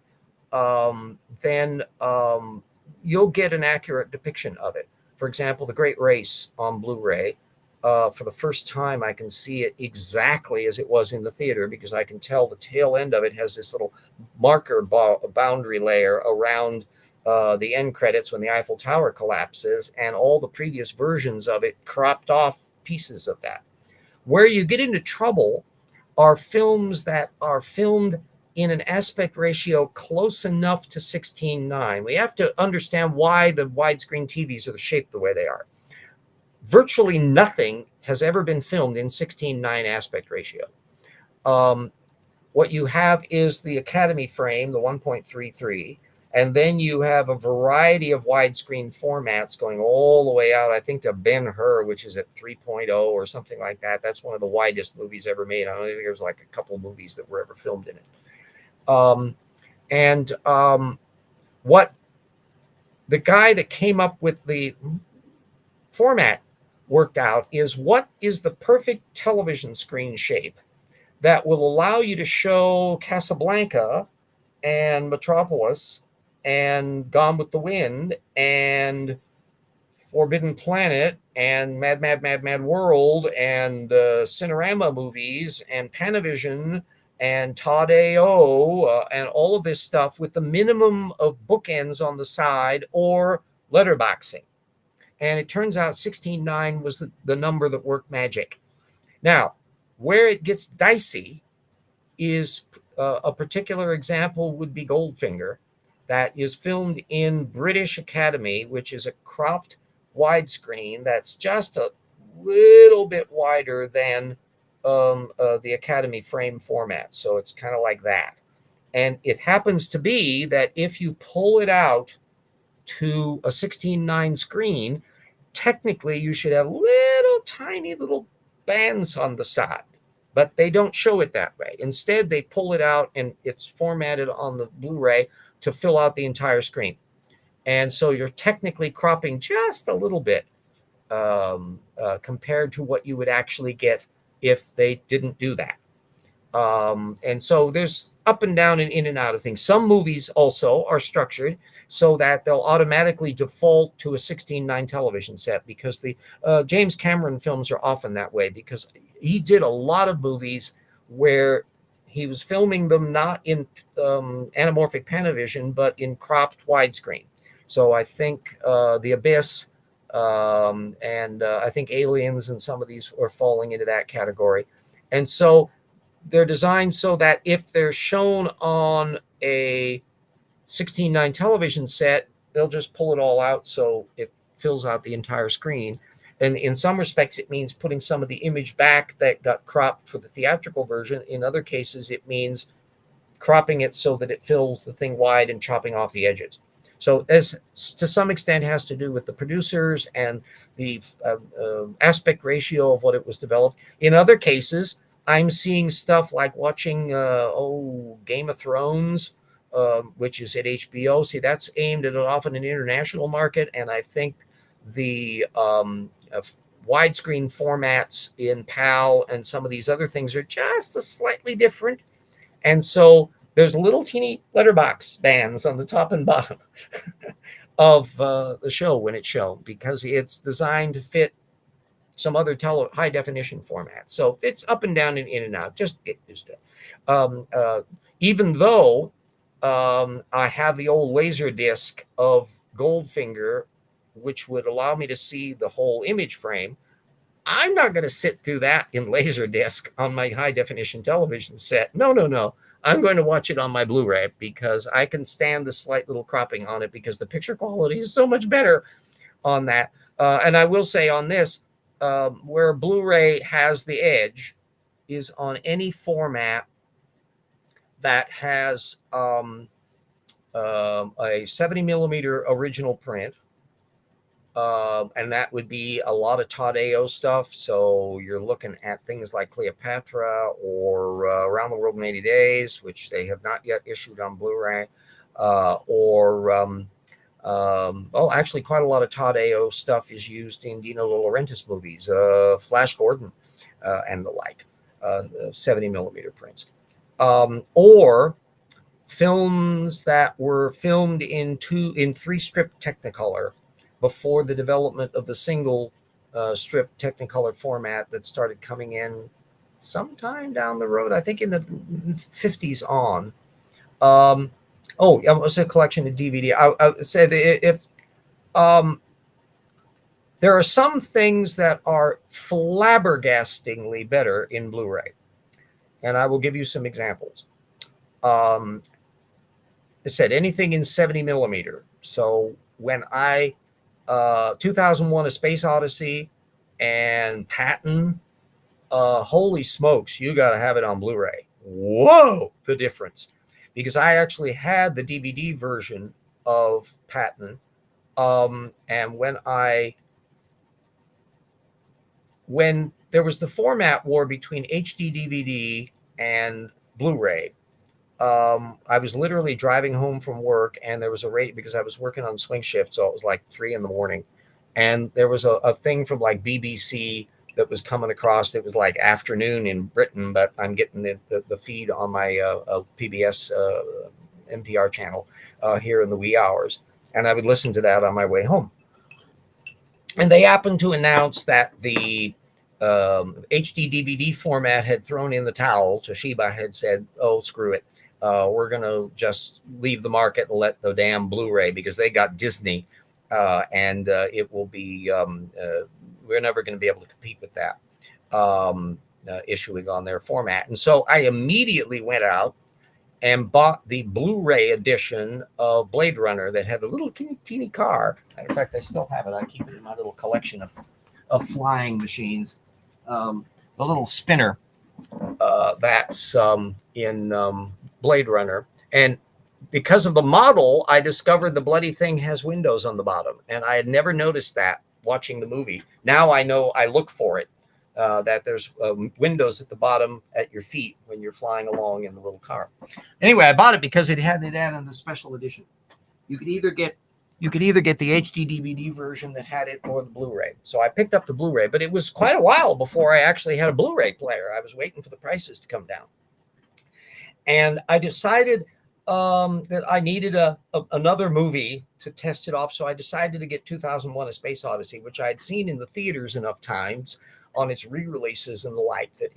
then you'll get an accurate depiction of it. For example, The Great Race on Blu-ray, for the first time, I can see it exactly as it was in the theater because I can tell the tail end of it has this little marker boundary layer around the end credits when the Eiffel Tower collapses, and all the previous versions of it cropped off pieces of that. Where you get into trouble are films that are filmed in an aspect ratio close enough to 16:9. We have to understand why the widescreen TVs are shaped the way they are. Virtually nothing has ever been filmed in 16:9 aspect ratio. What you have is the Academy frame, the 1.33, and then you have a variety of widescreen formats going all the way out, I think, to Ben-Hur, which is at 3.0 or something like that. That's one of the widest movies ever made. I don't think there's like a couple of movies that were ever filmed in it. What the guy that came up with the format worked out is what is the perfect television screen shape that will allow you to show Casablanca and Metropolis and Gone with the Wind and Forbidden Planet and Mad, Mad, Mad, Mad World and Cinerama movies and Panavision and Todd A.O. And all of this stuff with the minimum of bookends on the side or letterboxing. And it turns out 16:9 was the number that worked magic. Now, where it gets dicey is a particular example would be Goldfinger, that is filmed in British Academy, which is a cropped widescreen that's just a little bit wider than the Academy frame format. So it's kind of like that. And it happens to be that if you pull it out to a 16:9 screen, technically you should have little tiny little bands on the side, but they don't show it that way. Instead, they pull it out and it's formatted on the Blu-ray to fill out the entire screen. And so you're technically cropping just a little bit compared to what you would actually get if they didn't do that. And so there's up and down and in and out of things. Some movies also are structured so that they'll automatically default to a 16:9 television set, because the James Cameron films are often that way, because he did a lot of movies where he was filming them not in anamorphic Panavision, but in cropped widescreen. So I think The Abyss and I think Aliens and some of these are falling into that category. And so they're designed so that if they're shown on a 16:9 television set, they'll just pull it all out so it fills out the entire screen. And in some respects, it means putting some of the image back that got cropped for the theatrical version. In other cases, it means cropping it so that it fills the thing wide and chopping off the edges. So as to some extent has to do with the producers and the aspect ratio of what it was developed. In other cases, I'm seeing stuff like watching Game of Thrones, which is at HBO. See, that's aimed at often an international market, and I think the widescreen formats in PAL and some of these other things are just a slightly different. And so there's little teeny letterbox bands on the top and bottom of the show when it's shown, because it's designed to fit some other high definition formats. So it's up and down and in and out. Just get used to it. Even though I have the old laser disc of Goldfinger, which would allow me to see the whole image frame, I'm not going to sit through that in Laserdisc on my high definition television set. No. I'm going to watch it on my Blu-ray, because I can stand the slight little cropping on it, because the picture quality is so much better on that. And I will say on this, where Blu-ray has the edge is on any format that has a 70 millimeter original print. And that would be a lot of Todd A.O. stuff. So you're looking at things like Cleopatra or Around the World in 80 Days, which they have not yet issued on Blu-ray, actually quite a lot of Todd A.O. stuff is used in Dino De Laurentiis movies, Flash Gordon and the like, 70 millimeter prints. Or films that were filmed in 3-strip Technicolor before the development of the single strip Technicolor format that started coming in sometime down the road, I think in the 50s on. It was a collection of DVD. I would say that if there are some things that are flabbergastingly better in Blu-ray, and I will give you some examples. I said anything in 70 millimeter. So when 2001: A Space Odyssey and Patton, holy smokes, you got to have it on Blu-ray. Whoa, the difference. Because I actually had the DVD version of Patton, and when there was the format war between HD DVD and Blu-ray, I was literally driving home from work, and there was a rate, because I was working on swing shift, so it was like 3 a.m, and there was a thing from like BBC that was coming across. It was like afternoon in Britain, but I'm getting the feed on my PBS NPR channel here in the wee hours, and I would listen to that on my way home. And they happened to announce that the HD DVD format had thrown in the towel. Toshiba had said, "Oh, screw it. We're going to just leave the market and let the damn Blu-ray, because they got Disney, and it will be, we're never going to be able to compete with that issuing on their format." And so I immediately went out and bought the Blu-ray edition of Blade Runner that had the little teeny car. Matter of fact, I still have it. I keep it in my little collection of flying machines. The little spinner that's in Blade Runner. And because of the model, I discovered the bloody thing has windows on the bottom. And I had never noticed that watching the movie. Now I know, I look for it, that there's windows at the bottom at your feet when you're flying along in the little car. Anyway, I bought it because it had on the special edition. You could either get you could either get the HD DVD version that had it or the Blu-ray. So I picked up the Blu-ray, but it was quite a while before I actually had a Blu-ray player. I was waiting for the prices to come down. And I decided that I needed another movie to test it off. So I decided to get 2001: A Space Odyssey, which I had seen in the theaters enough times on its re-releases and the like that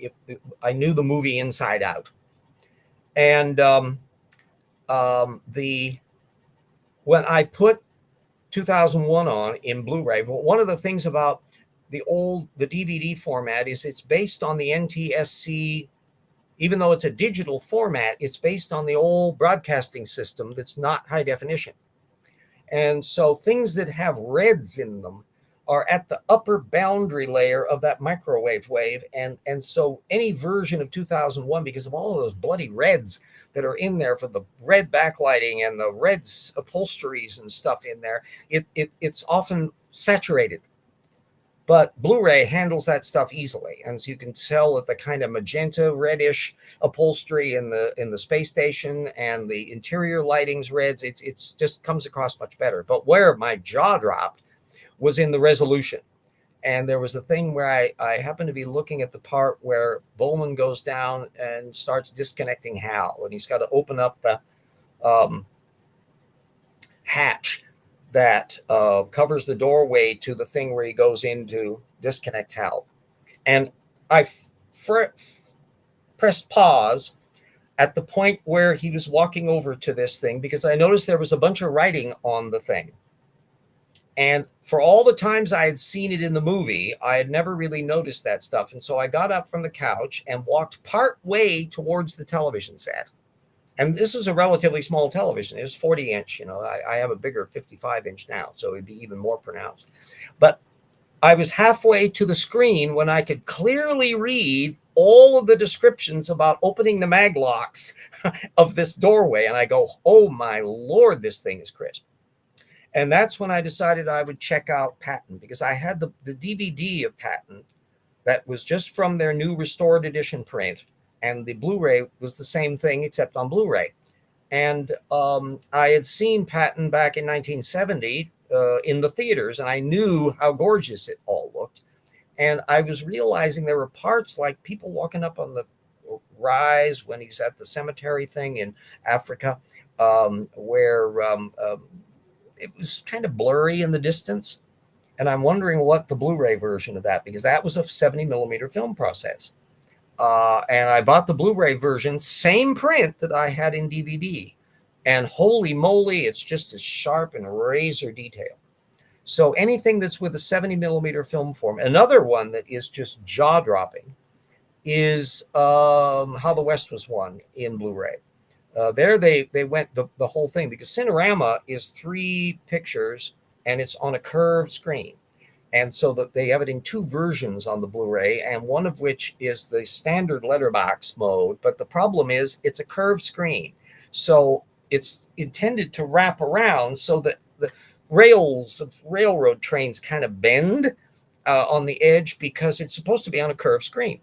I knew the movie inside out. And when I put 2001 on in Blu-ray, one of the things about the DVD format is it's based on the NTSC. Even though it's a digital format, it's based on the old broadcasting system that's not high definition. And so things that have reds in them are at the upper boundary layer of that microwave wave. And so any version of 2001, because of all of those bloody reds that are in there for the red backlighting and the red upholsteries and stuff in there, it's often saturated. But Blu-ray handles that stuff easily, and so you can tell that the kind of magenta reddish upholstery in the space station and the interior lighting's reds, it's just comes across much better. But where my jaw dropped was in the resolution. And there was a thing where I happened to be looking at the part where Bowman goes down and starts disconnecting Hal, and he's got to open up the hatch that covers the doorway to the thing where he goes in to disconnect Hal. And I pressed pause at the point where he was walking over to this thing because I noticed there was a bunch of writing on the thing. And for all the times I had seen it in the movie, I had never really noticed that stuff. And so I got up from the couch and walked part way towards the television set. And this is a relatively small television. It was 40 inch. I have a bigger 55 inch now, so it'd be even more pronounced. But I was halfway to the screen when I could clearly read all of the descriptions about opening the mag locks of this doorway. And I go, oh my Lord, this thing is crisp. And that's when I decided I would check out Patton, because I had the DVD of Patton that was just from their new restored edition print. And the Blu-ray was the same thing, except on Blu-ray. And I had seen Patton back in 1970 in the theaters, and I knew how gorgeous it all looked. And I was realizing there were parts like people walking up on the rise when he's at the cemetery thing in Africa, where it was kind of blurry in the distance. And I'm wondering what the Blu-ray version of that, because that was a 70 millimeter film process. And I bought the Blu-ray version, same print that I had in DVD. And holy moly, it's just as sharp and razor detail. So anything that's with a 70 millimeter film form. Another one that is just jaw-dropping is How the West Was Won in Blu-ray. There they went the whole thing, because Cinerama is 3 pictures and it's on a curved screen. And so that they have it in 2 versions on the Blu-ray, and one of which is the standard letterbox mode. But the problem is it's a curved screen. So it's intended to wrap around so that the rails of railroad trains kind of bend on the edge, because it's supposed to be on a curved screen.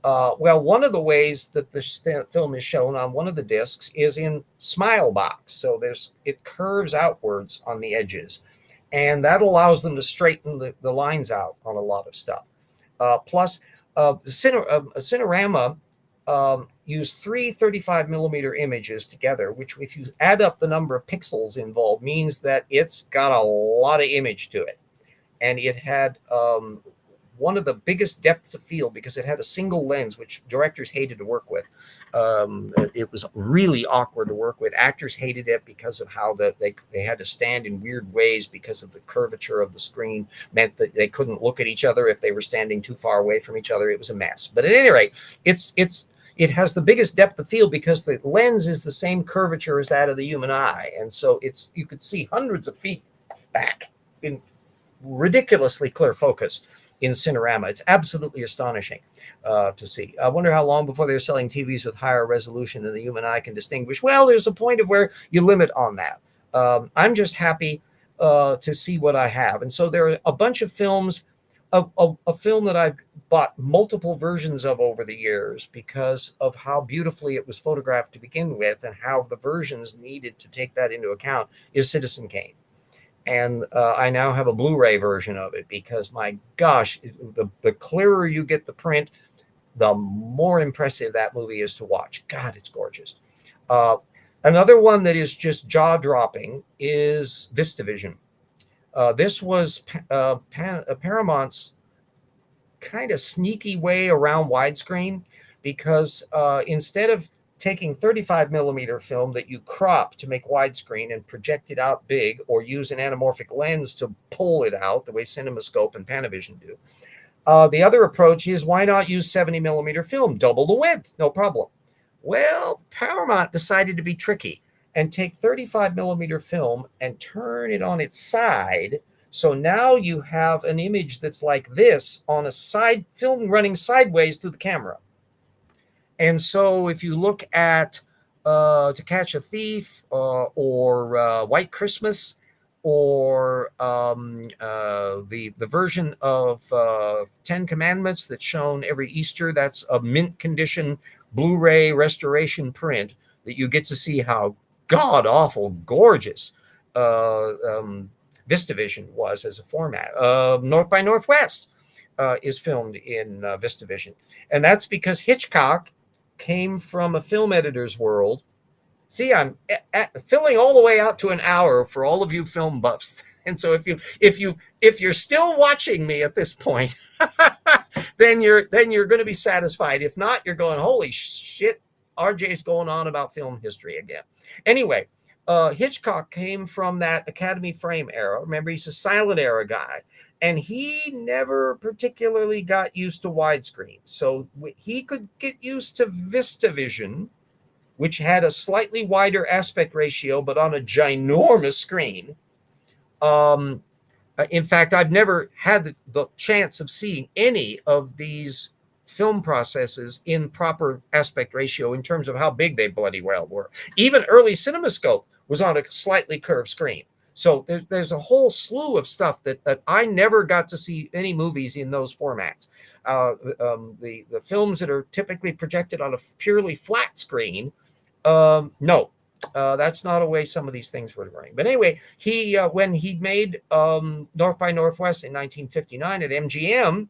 Well, one of the ways that the film is shown on one of the discs is in smile box. So it curves outwards on the edges. And that allows them to straighten the lines out on a lot of stuff. Plus, Cinerama used 3 35 millimeter images together, which, if you add up the number of pixels involved, means that it's got a lot of image to it. And it had one of the biggest depths of field, because it had a single lens, which directors hated to work with. It was really awkward to work with. Actors hated it because of how they had to stand in weird ways because of the curvature of the screen, meant that they couldn't look at each other if they were standing too far away from each other. It was a mess. But at any rate, it has the biggest depth of field because the lens is the same curvature as that of the human eye. And so you could see hundreds of feet back in ridiculously clear focus in Cinerama. It's absolutely astonishing to see. I wonder how long before they're selling TVs with higher resolution than the human eye can distinguish. Well, there's a point of where you limit on that. I'm just happy to see what I have. And so there are a bunch of films, a film that I've bought multiple versions of over the years because of how beautifully it was photographed to begin with, and how the versions needed to take that into account, is Citizen Kane. And I now have a Blu-ray version of it because, my gosh, the clearer you get the print, the more impressive that movie is to watch. God, it's gorgeous. Uh, Another one that is just jaw-dropping is VistaVision. This was Paramount's kind of sneaky way around widescreen, because instead of taking 35 millimeter film that you crop to make widescreen and project it out big, or use an anamorphic lens to pull it out the way CinemaScope and Panavision do, the other approach is, why not use 70 millimeter film, double the width, no problem. Well, Paramount decided to be tricky and take 35 millimeter film and turn it on its side. So now you have an image that's like this on a side film running sideways through the camera. And so if you look at To Catch a Thief, or White Christmas, or the version of Ten Commandments that's shown every Easter, that's a mint condition Blu-ray restoration print that you get to see how god awful gorgeous VistaVision was as a format. North by Northwest is filmed in VistaVision, and that's because Hitchcock came from a film editor's world. See, I'm filling all the way out to an hour for all of you film buffs. And so if you're still watching me at this point, then you're going to be satisfied. If not, you're going, holy shit, RJ's going on about film history again. Anyway, Hitchcock came from that Academy frame era. Remember, he's a silent era guy. And he never particularly got used to widescreen. So he could get used to VistaVision, which had a slightly wider aspect ratio, but on a ginormous screen. In fact, I've never had the chance of seeing any of these film processes in proper aspect ratio in terms of how big they bloody well were. Even early CinemaScope was on a slightly curved screen. So there's a whole slew of stuff that I never got to see any movies in those formats. The films that are typically projected on a purely flat screen, no, that's not a way some of these things were running. But anyway, he when he made North by Northwest in 1959 at MGM,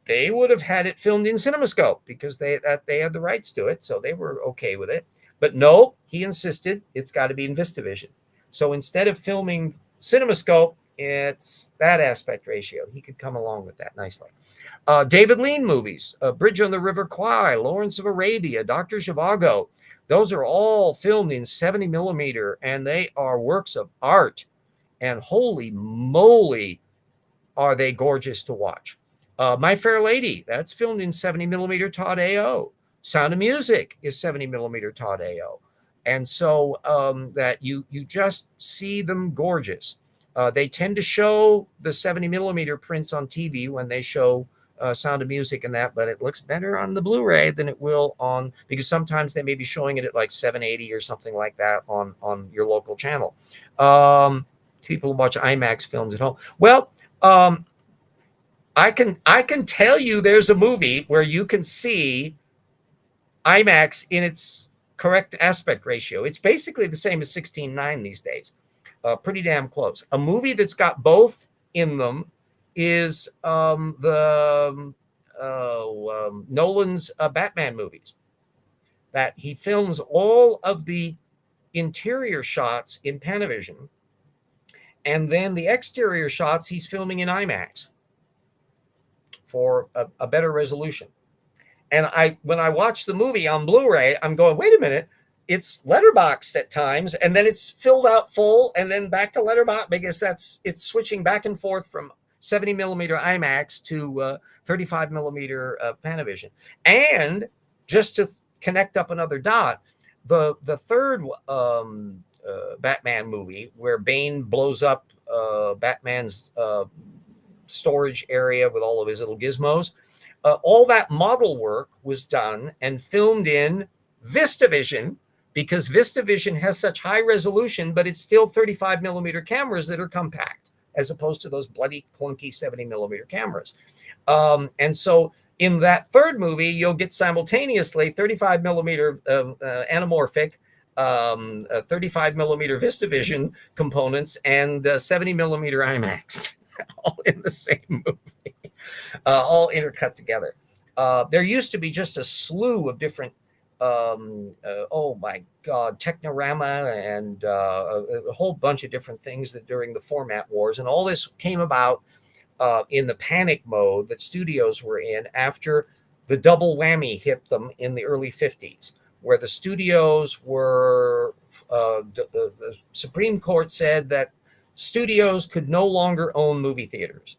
they would have had it filmed in CinemaScope because they had the rights to it, so they were okay with it. But no, he insisted it's got to be in VistaVision. So instead of filming CinemaScope, it's that aspect ratio. He could come along with that nicely. David Lean movies, Bridge on the River Kwai, Lawrence of Arabia, Dr. Zhivago, those are all filmed in 70 millimeter, and they are works of art. And holy moly, are they gorgeous to watch. My Fair Lady, that's filmed in 70 millimeter Todd AO. Sound of Music is 70 millimeter Todd AO. And so that you just see them gorgeous. They tend to show the 70 millimeter prints on TV when they show Sound of Music and that, but it looks better on the Blu-ray than it will on, because sometimes they may be showing it at like 780 or something like that on your local channel. People watch IMAX films at home. Well, I can tell you there's a movie where you can see IMAX in its correct aspect ratio. It's basically the same as 16:9 these days. Pretty damn close. A movie that's got both in them is Nolan's Batman movies. That he films all of the interior shots in Panavision, and then the exterior shots he's filming in IMAX for a better resolution. And when I watch the movie on Blu-ray, I'm going, wait a minute, it's letterboxed at times, and then it's filled out full, and then back to letterbox, because it's switching back and forth from 70 millimeter IMAX to 35 millimeter Panavision. And just to connect up another dot, the third Batman movie, where Bane blows up Batman's storage area with all of his little gizmos, all that model work was done and filmed in VistaVision, because VistaVision has such high resolution, but it's still 35 millimeter cameras that are compact, as opposed to those bloody clunky 70 millimeter cameras. And so in that third movie, you'll get simultaneously 35 millimeter anamorphic 35 millimeter VistaVision components, and 70 millimeter IMAX, all in the same movie, all intercut together. There used to be just a slew of different, oh my God, Technorama and a whole bunch of different things that during the format wars. And all this came about in the panic mode that studios were in after the double whammy hit them in the early 50s, where the studios were, the Supreme Court said that studios could no longer own movie theaters.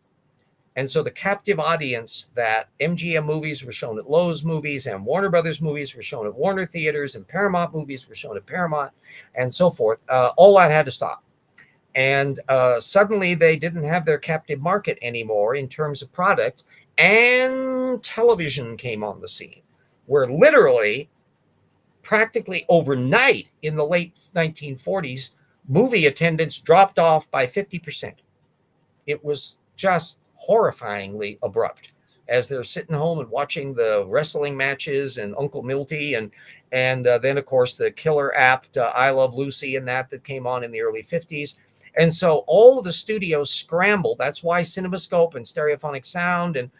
And so the captive audience that MGM movies were shown at Lowe's movies, and Warner Brothers movies were shown at Warner theaters, and Paramount movies were shown at Paramount, and so forth, all that had to stop. And suddenly they didn't have their captive market anymore in terms of product, and television came on the scene, where literally, practically overnight in the late 1940s, movie attendance dropped off by 50%. It was just horrifyingly abrupt as they're sitting home and watching the wrestling matches and Uncle Milty, and then of course the killer apt I Love Lucy and that came on in the early 50s. And so all of the studios scrambled. That's why CinemaScope and Stereophonic Sound and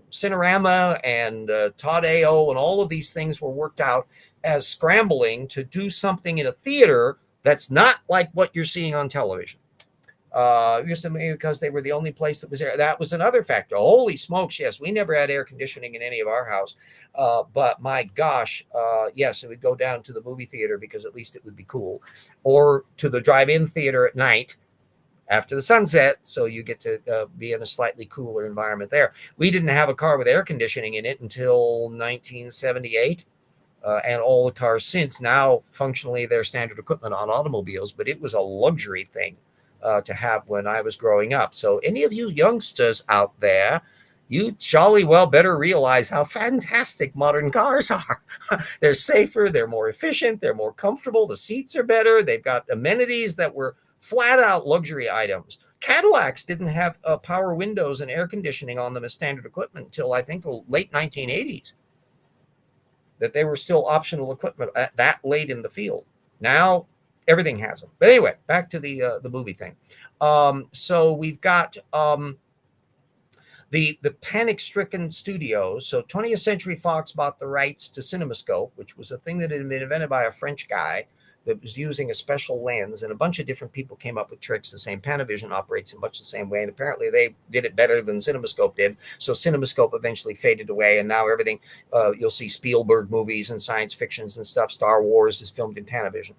Cinerama and Todd AO and all of these things were worked out as scrambling to do something in a theater that's not like what you're seeing on television. Just because they were the only place that was there. That was another factor. Holy smokes, yes, we never had air conditioning in any of our house. But my gosh, yes, it would go down to the movie theater because at least it would be cool. Or to the drive-in theater at night after the sunset, so you get to be in a slightly cooler environment there. We didn't have a car with air conditioning in it until 1978. And all the cars since, now functionally they're standard equipment on automobiles, but it was a luxury thing to have when I was growing up. So any of you youngsters out there, you jolly well better realize how fantastic modern cars are. They're safer, they're more efficient, they're more comfortable, the seats are better, they've got amenities that were flat out luxury items. Cadillacs didn't have power windows and air conditioning on them as standard equipment until I think the late 1980s. That they were still optional equipment at that late in the field. Now everything has them. But anyway, back to the movie thing. So we've got the panic-stricken studios. So 20th Century Fox bought the rights to CinemaScope, which was a thing that had been invented by a French guy that was using a special lens, and a bunch of different people came up with tricks. The same Panavision operates in much the same way, and apparently they did it better than CinemaScope did. So CinemaScope eventually faded away, and now everything, you'll see Spielberg movies and science fictions and stuff. Star Wars is filmed in Panavision.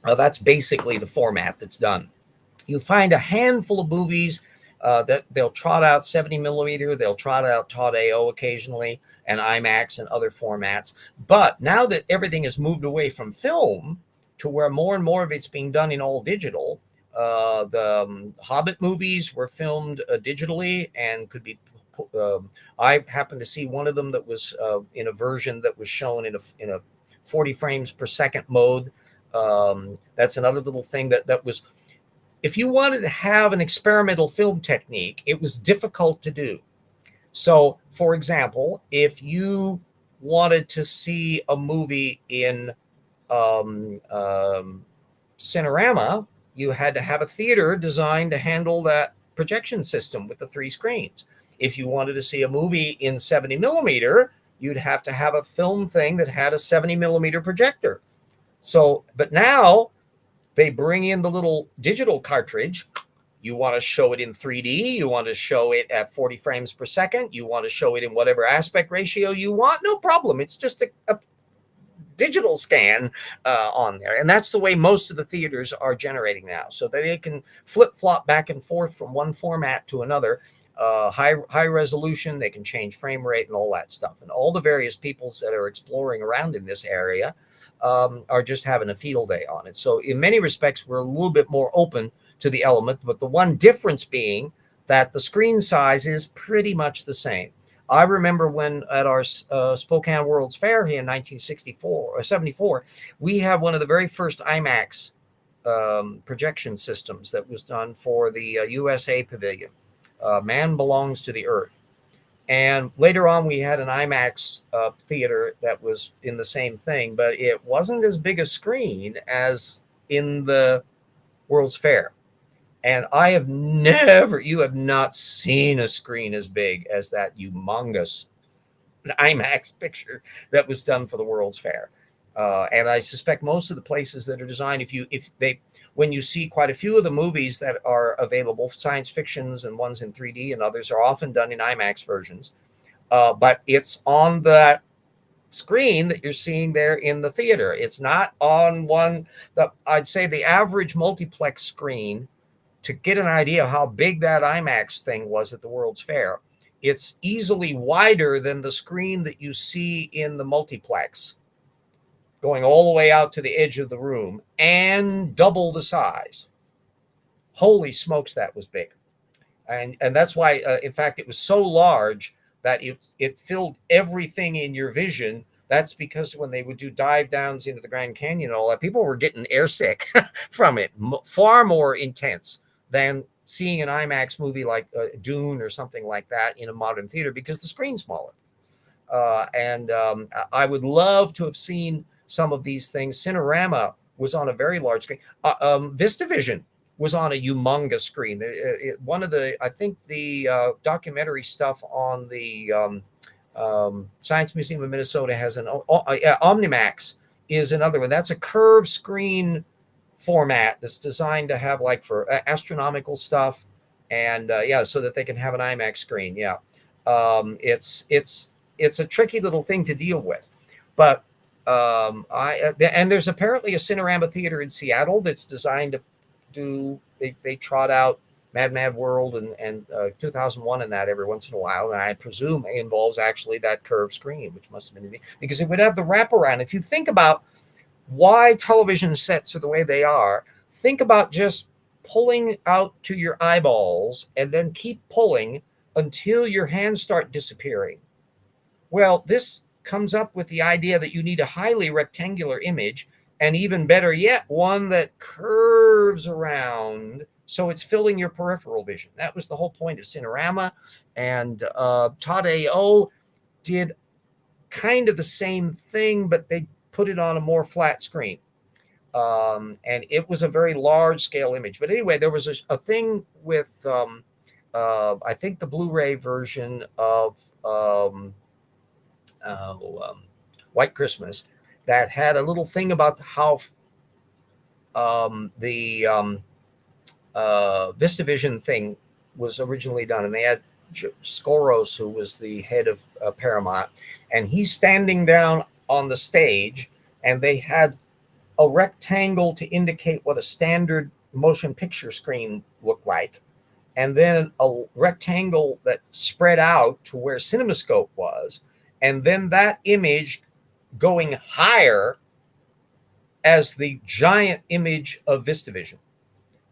That's basically the format that's done. You'll find a handful of movies that they'll trot out 70 millimeter, they'll trot out Todd AO occasionally, and IMAX and other formats. But now that everything has moved away from film to where more and more of it's being done in all digital, the Hobbit movies were filmed digitally and could be. I happened to see one of them that was in a version that was shown in a 40 frames per second mode. That's another little thing that was. If you wanted to have an experimental film technique, it was difficult to do. So, for example, if you wanted to see a movie in Cinerama, you had to have a theater designed to handle that projection system with the 3 screens. If you wanted to see a movie in 70 millimeter, you'd have to have a film thing that had a 70 millimeter projector. So, but now they bring in the little digital cartridge. You want to show it in 3D. You want to show it at 40 frames per second. You want to show it in whatever aspect ratio you want. No problem. It's just a digital scan on there. And that's the way most of the theaters are generating now. So they can flip-flop back and forth from one format to another. High resolution. They can change frame rate and all that stuff. And all the various peoples that are exploring around in this area are just having a field day on it. So in many respects, we're a little bit more open to the element, but the one difference being that the screen size is pretty much the same. I remember when at our Spokane World's Fair here in 1964 or 74, we had one of the very first IMAX projection systems that was done for the USA Pavilion. Man Belongs to the Earth. And later on, we had an IMAX theater that was in the same thing, but it wasn't as big a screen as in the World's Fair. And you have not seen a screen as big as that humongous IMAX picture that was done for the World's Fair. And I suspect most of the places that are designed, when you see quite a few of the movies that are available, science fictions and ones in 3D and others are often done in IMAX versions. But it's on the screen that you're seeing there in the theater. It's not on I'd say the average multiplex screen, to get an idea of how big that IMAX thing was at the World's Fair. It's easily wider than the screen that you see in the multiplex, going all the way out to the edge of the room, and double the size. Holy smokes, that was big. And that's why, in fact, it was so large that it filled everything in your vision. That's because when they would do dive downs into the Grand Canyon and all that, people were getting airsick from it, far more intense than seeing an IMAX movie like Dune or something like that in a modern theater, because the screen's smaller. I would love to have seen some of these things. Cinerama was on a very large screen. VistaVision was on a humongous screen. I think the documentary stuff on the Science Museum of Minnesota has Omnimax is another one. That's a curved screen format that's designed to have like for astronomical stuff, and so that they can have an IMAX screen. It's a tricky little thing to deal with, but and there's apparently a Cinerama theater in Seattle that's designed to do. They trot out Mad World and 2001 and that every once in a while, and I presume it involves actually that curved screen, which must have been because it would have the wraparound. If you think about why television sets are the way they are, think about just pulling out to your eyeballs and then keep pulling until your hands start disappearing. Well, this comes up with the idea that you need a highly rectangular image, and even better yet, one that curves around so it's filling your peripheral vision. That was the whole point of Cinerama. And Todd A.O. did kind of the same thing, but they put it on a more flat screen. And it was a very large scale image. But anyway, there was a thing with, I think, the Blu-ray version of White Christmas that had a little thing about how the VistaVision thing was originally done. And they had Skoros, who was the head of Paramount, and he's standing down on the stage, and they had a rectangle to indicate what a standard motion picture screen looked like, and then a rectangle that spread out to where CinemaScope was, and then that image going higher as the giant image of VistaVision.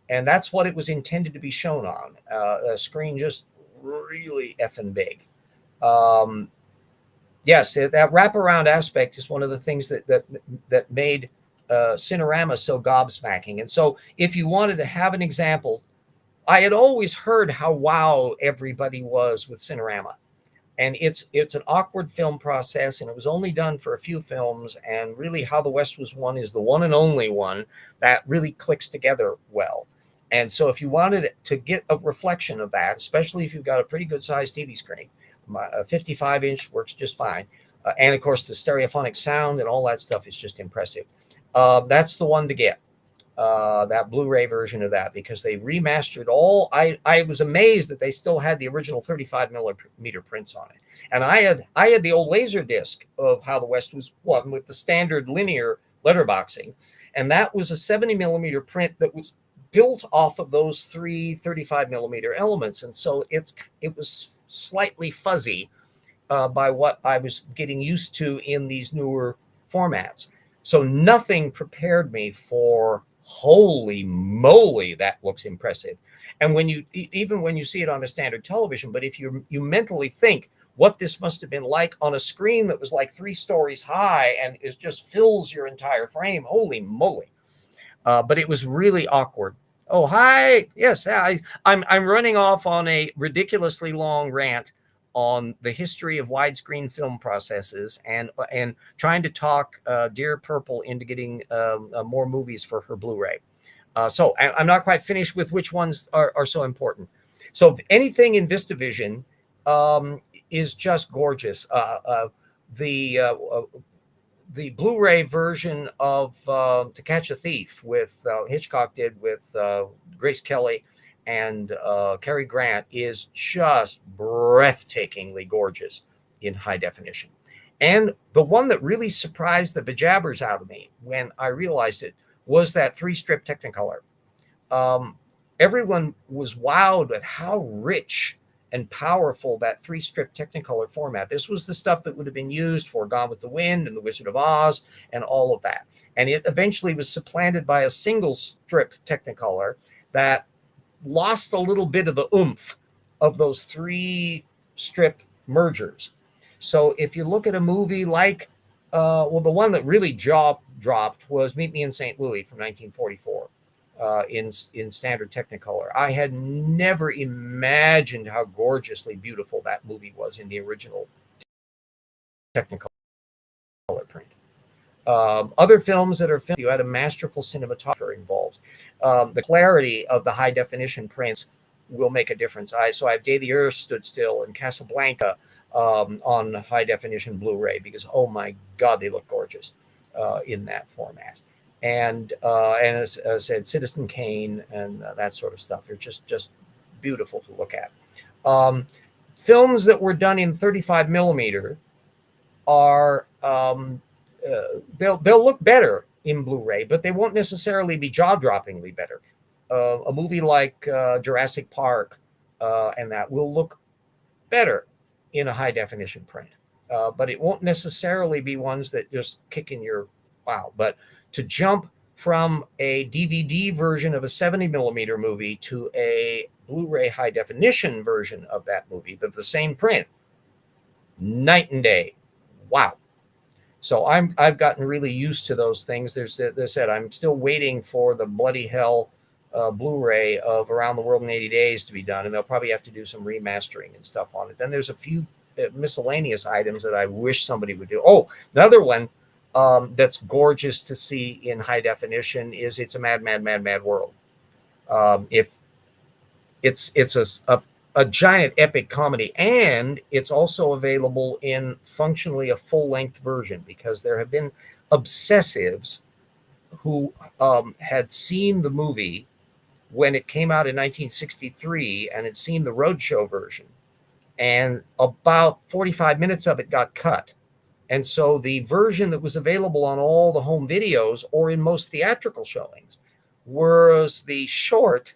And that's what it was intended to be shown on, a screen just really effing big. Yes, that wraparound aspect is one of the things that made Cinerama so gobsmacking. And so if you wanted to have an example, I had always heard how wow everybody was with Cinerama. And it's an awkward film process, and it was only done for a few films. And really, How the West Was Won is the one and only one that really clicks together well. And so if you wanted to get a reflection of that, especially if you've got a pretty good sized TV screen, a 55-inch works just fine. And of course, the stereophonic sound and all that stuff is just impressive. That's the one to get, that Blu-ray version of that, because they remastered all. I was amazed that they still had the original 35 millimeter prints on it. And I had the old laser disc of How the West Was Won with the standard linear letterboxing. And that was a 70 millimeter print that was built off of those three 35 millimeter elements. And so it was slightly fuzzy by what I was getting used to in these newer formats. So nothing prepared me for, holy moly, that looks impressive. And even when you see it on a standard television, but if you mentally think what this must have been like on a screen that was like 3 stories high and it just fills your entire frame, holy moly. But it was really awkward. Oh, hi. Yes, I'm running off on a ridiculously long rant on the history of widescreen film processes and trying to talk Dear Purple into getting more movies for her Blu-ray. So I'm not quite finished with which ones are so important. So anything in VistaVision is just gorgeous. The Blu-ray version of To Catch a Thief with Hitchcock did with Grace Kelly and Cary Grant is just breathtakingly gorgeous in high definition. And the one that really surprised the bejabbers out of me when I realized it was that 3-strip Technicolor. Everyone was wowed at how rich and powerful that 3-strip Technicolor format. This was the stuff that would have been used for Gone with the Wind and The Wizard of Oz and all of that. And it eventually was supplanted by a single-strip Technicolor that lost a little bit of the oomph of those 3-strip mergers. So if you look at a movie like, well, the one that really dropped was Meet Me in St. Louis from 1944. In standard Technicolor. I had never imagined how gorgeously beautiful that movie was in the original Technicolor print. Other films that are filmed, you had a masterful cinematographer involved. The clarity of the high definition prints will make a difference. So I have Day the Earth Stood Still and Casablanca on high definition Blu-ray because, oh my God, they look gorgeous in that format. And as I said, Citizen Kane and that sort of stuff. They're just beautiful to look at. Films that were done in 35 millimeter are they'll look better in Blu-ray, but they won't necessarily be jaw-droppingly better. A movie like Jurassic Park and that will look better in a high definition print, but it won't necessarily be ones that just kick in your wow. But to jump from a DVD version of a 70 millimeter movie to a Blu-ray high definition version of that movie, the same print, night and day. Wow. So I've gotten really used to those things. There's said I'm still waiting for the bloody hell Blu-ray of Around the World in 80 Days to be done, and they'll probably have to do some remastering and stuff on it. Then there's a few miscellaneous items that I wish somebody would do. Oh, the other one that's gorgeous to see in high definition is It's a Mad, Mad, Mad, Mad World. If it's a giant epic comedy, and it's also available in functionally a full-length version because there have been obsessives who had seen the movie when it came out in 1963 and had seen the Roadshow version, and about 45 minutes of it got cut. And so the version that was available on all the home videos or in most theatrical showings was the short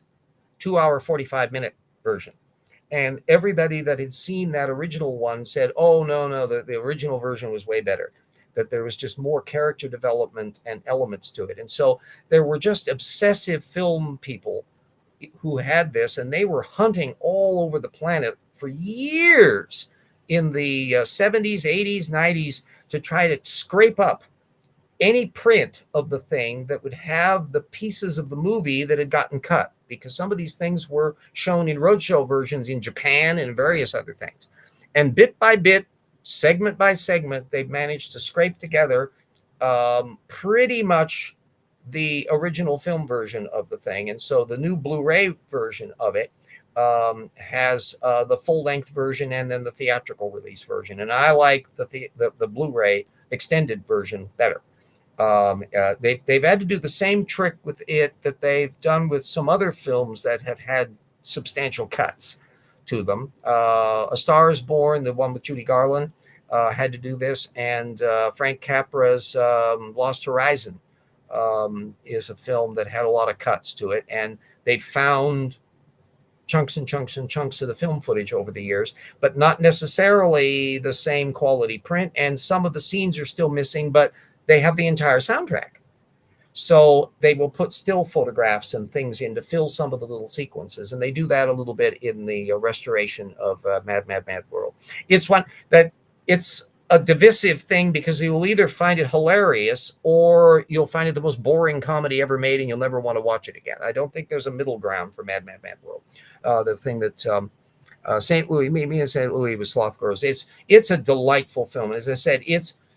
2-hour, 45-minute version. And everybody that had seen that original one said, oh, no, the original version was way better, that there was just more character development and elements to it. And so there were just obsessive film people who had this, and they were hunting all over the planet for years in the 70s, 80s, 90s to try to scrape up any print of the thing that would have the pieces of the movie that had gotten cut, because some of these things were shown in Roadshow versions in Japan and various other things. And bit by bit, segment by segment, they've managed to scrape together pretty much the original film version of the thing. And so the new Blu-ray version of it has the full-length version and then the theatrical release version. And I like the Blu-ray extended version better. They've had to do the same trick with it that they've done with some other films that have had substantial cuts to them. A Star is Born, the one with Judy Garland, had to do this, and Frank Capra's Lost Horizon is a film that had a lot of cuts to it, and they found chunks and chunks and chunks of the film footage over the years, but not necessarily the same quality print, and some of the scenes are still missing, but they have the entire soundtrack. So they will put still photographs and things in to fill some of the little sequences. And they do that a little bit in the restoration of Mad, Mad, Mad World. It's one that it's a divisive thing because you will either find it hilarious or you'll find it the most boring comedy ever made and you'll never want to watch it again. I don't think there's a middle ground for Mad, Mad, Mad World. The thing that St. Louis, me and St. Louis with sloth growers. It's a delightful film. As I said,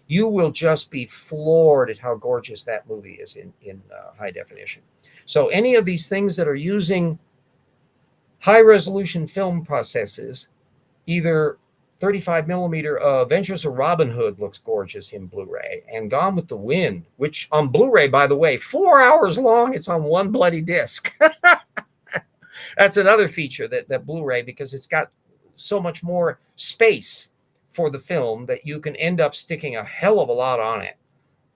you will just be floored at how gorgeous that movie is in high definition. So any of these things that are using high resolution film processes, either 35 millimeter Adventures of Robin Hood looks gorgeous in Blu-ray, and Gone with the Wind, which on Blu-ray, by the way, 4 hours long. It's on one bloody disc. That's another feature that Blu-ray, because it's got so much more space for the film that you can end up sticking a hell of a lot on it.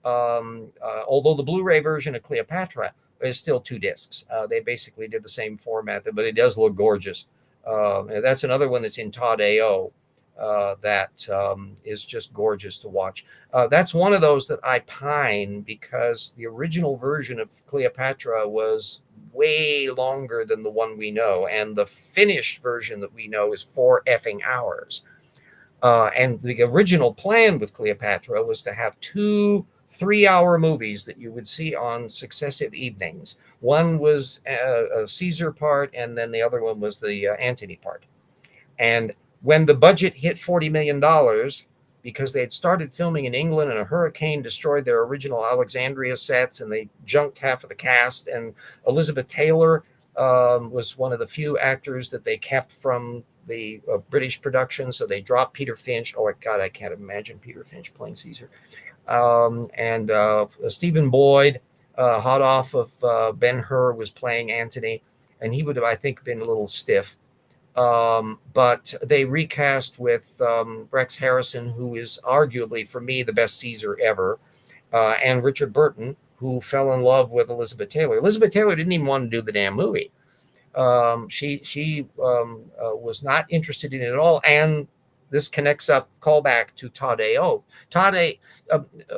Although the Blu-ray version of Cleopatra is still 2 discs. They basically did the same format, but it does look gorgeous. That's another one that's in Todd AO that is just gorgeous to watch. That's one of those that I pine, because the original version of Cleopatra was way longer than the one we know, and the finished version that we know is 4 effing hours. And the original plan with Cleopatra was to have 2 3-hour movies that you would see on successive evenings. One was a Caesar part, and then the other one was the Antony part. And when the budget hit $40 million, because they had started filming in England and a hurricane destroyed their original Alexandria sets, and they junked half of the cast, and Elizabeth Taylor was one of the few actors that they kept from the British production, so they dropped Peter Finch. Oh, God, I can't imagine Peter Finch playing Caesar. And Stephen Boyd, hot off of Ben-Hur, was playing Antony, and he would have, I think, been a little stiff. But they recast with Rex Harrison, who is arguably, for me, the best Caesar ever, and Richard Burton, who fell in love with Elizabeth Taylor. Elizabeth Taylor didn't even want to do the damn movie. She was not interested in it at all, and this connects up callback to Todd A.O.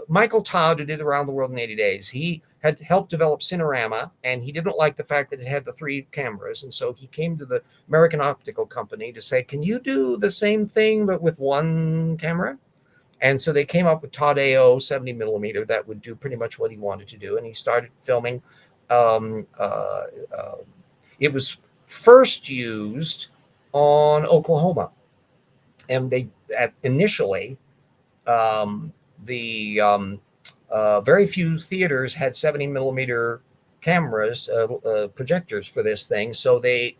Michael Todd, who did Around the World in 80 Days, he had helped develop Cinerama, and he didn't like the fact that it had the 3 cameras, and so he came to the American Optical Company to say, can you do the same thing but with 1 camera? And so they came up with Todd A.O. 70 millimeter that would do pretty much what he wanted to do, and he started filming. It was first used on Oklahoma, and they initially very few theaters had 70 millimeter cameras, projectors for this thing, so they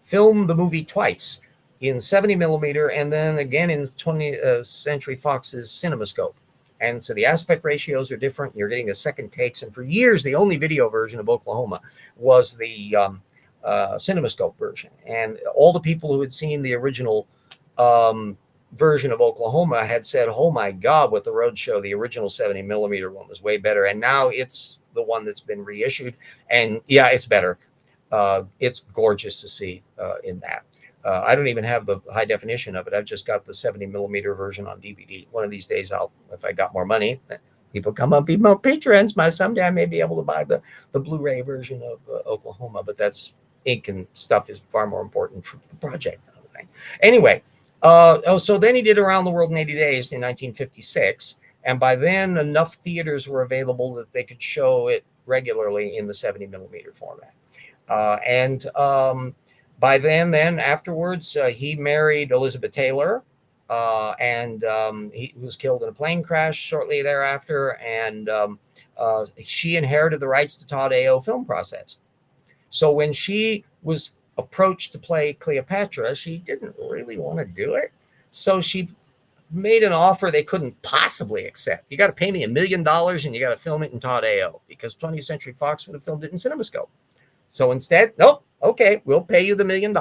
filmed the movie twice, in 70 millimeter and then again in 20th Century Fox's CinemaScope. And so the aspect ratios are different. You're getting the second takes. And for years, the only video version of Oklahoma was the CinemaScope version. And all the people who had seen the original version of Oklahoma had said, oh my God, with the Roadshow, the original 70 millimeter one was way better. And now it's the one that's been reissued. And yeah, it's better. It's gorgeous to see in that. I don't even have the high definition of it. I've just got the 70 millimeter version on DVD. One of these days, if I got more money, people come up, be more patrons. Someday I may be able to buy the Blu-ray version of Oklahoma, but that's ink and stuff is far more important for the project. Anyway, so then he did Around the World in 80 Days in 1956. And by then, enough theaters were available that they could show it regularly in the 70 millimeter format. By then, afterwards, he married Elizabeth Taylor, and he was killed in a plane crash shortly thereafter. And she inherited the rights to Todd A.O. film process. So when she was approached to play Cleopatra, she didn't really want to do it. So she made an offer they couldn't possibly accept. You got to pay me $1 million and you got to film it in Todd A.O. because 20th Century Fox would have filmed it in CinemaScope. So instead, nope, okay, we'll pay you the $1 million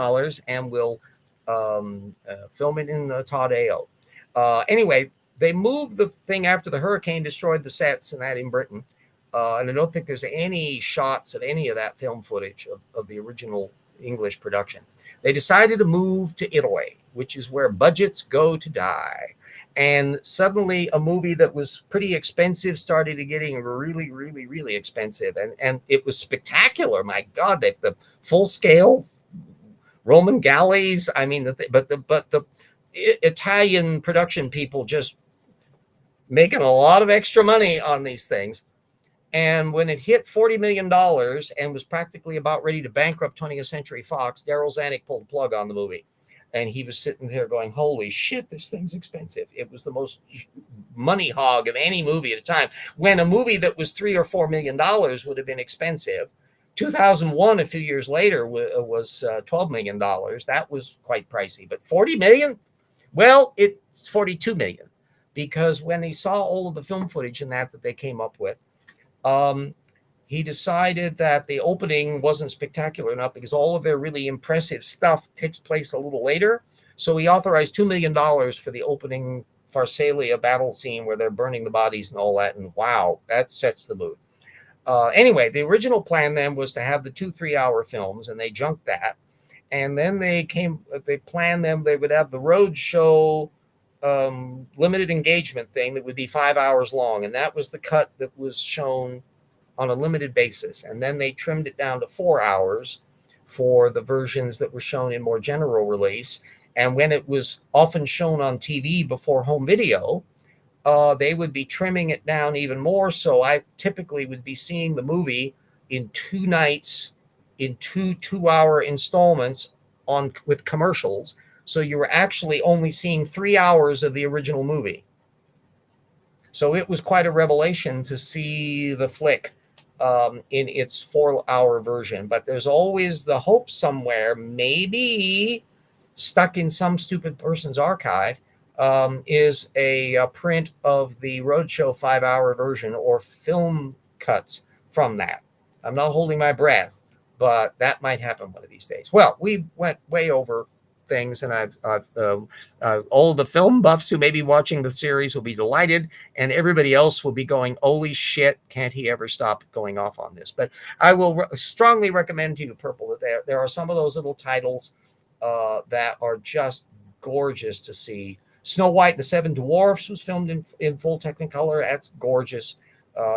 and we'll film it in Todd A.O. Anyway, they moved the thing after the hurricane destroyed the sets and that in Britain. And I don't think there's any shots of any of that film footage of the original English production. They decided to move to Italy, which is where budgets go to die. And suddenly a movie that was pretty expensive started getting really, really, really expensive. And it was spectacular. My God, the full scale Roman galleys. I mean, but the Italian production people just making a lot of extra money on these things. And when it hit $40 million and was practically about ready to bankrupt 20th Century Fox, Darryl Zanuck pulled the plug on the movie. and he was sitting there going, holy shit, this thing's expensive. It was the most money hog of any movie at the time, when a movie that was $3 or $4 million would have been expensive. 2001, a few years later, was $12 million. That was quite pricey, but 40 million? Well, it's 42 million, because when he saw all of the film footage and that they came up with, he decided that the opening wasn't spectacular enough, because all of their really impressive stuff takes place a little later. So he authorized $2 million for the opening Pharsalia battle scene where they're burning the bodies and all that. And wow, that sets the mood. Anyway, the original plan then was to have the 2 3-hour films, and they junked that. And then they planned them, they would have the road show limited engagement thing that would be 5 hours long. And that was the cut that was shown on a limited basis. And then they trimmed it down to 4 hours for the versions that were shown in more general release. And when it was often shown on TV before home video, they would be trimming it down even more. So I typically would be seeing the movie in 2 nights, in 2-hour installments with commercials. So you were actually only seeing 3 hours of the original movie. So it was quite a revelation to see the flick in its 4-hour version. But there's always the hope somewhere, maybe stuck in some stupid person's archive, is a print of the Roadshow 5-hour version or film cuts from that. I'm not holding my breath, but that might happen one of these days. Well, we went way over things, and I've all the film buffs who may be watching the series will be delighted, and everybody else will be going, holy shit, can't he ever stop going off on this? But I will strongly recommend to you, Purple, that there are some of those little titles that are just gorgeous to see. Snow White and the Seven Dwarfs was filmed in full Technicolor. That's gorgeous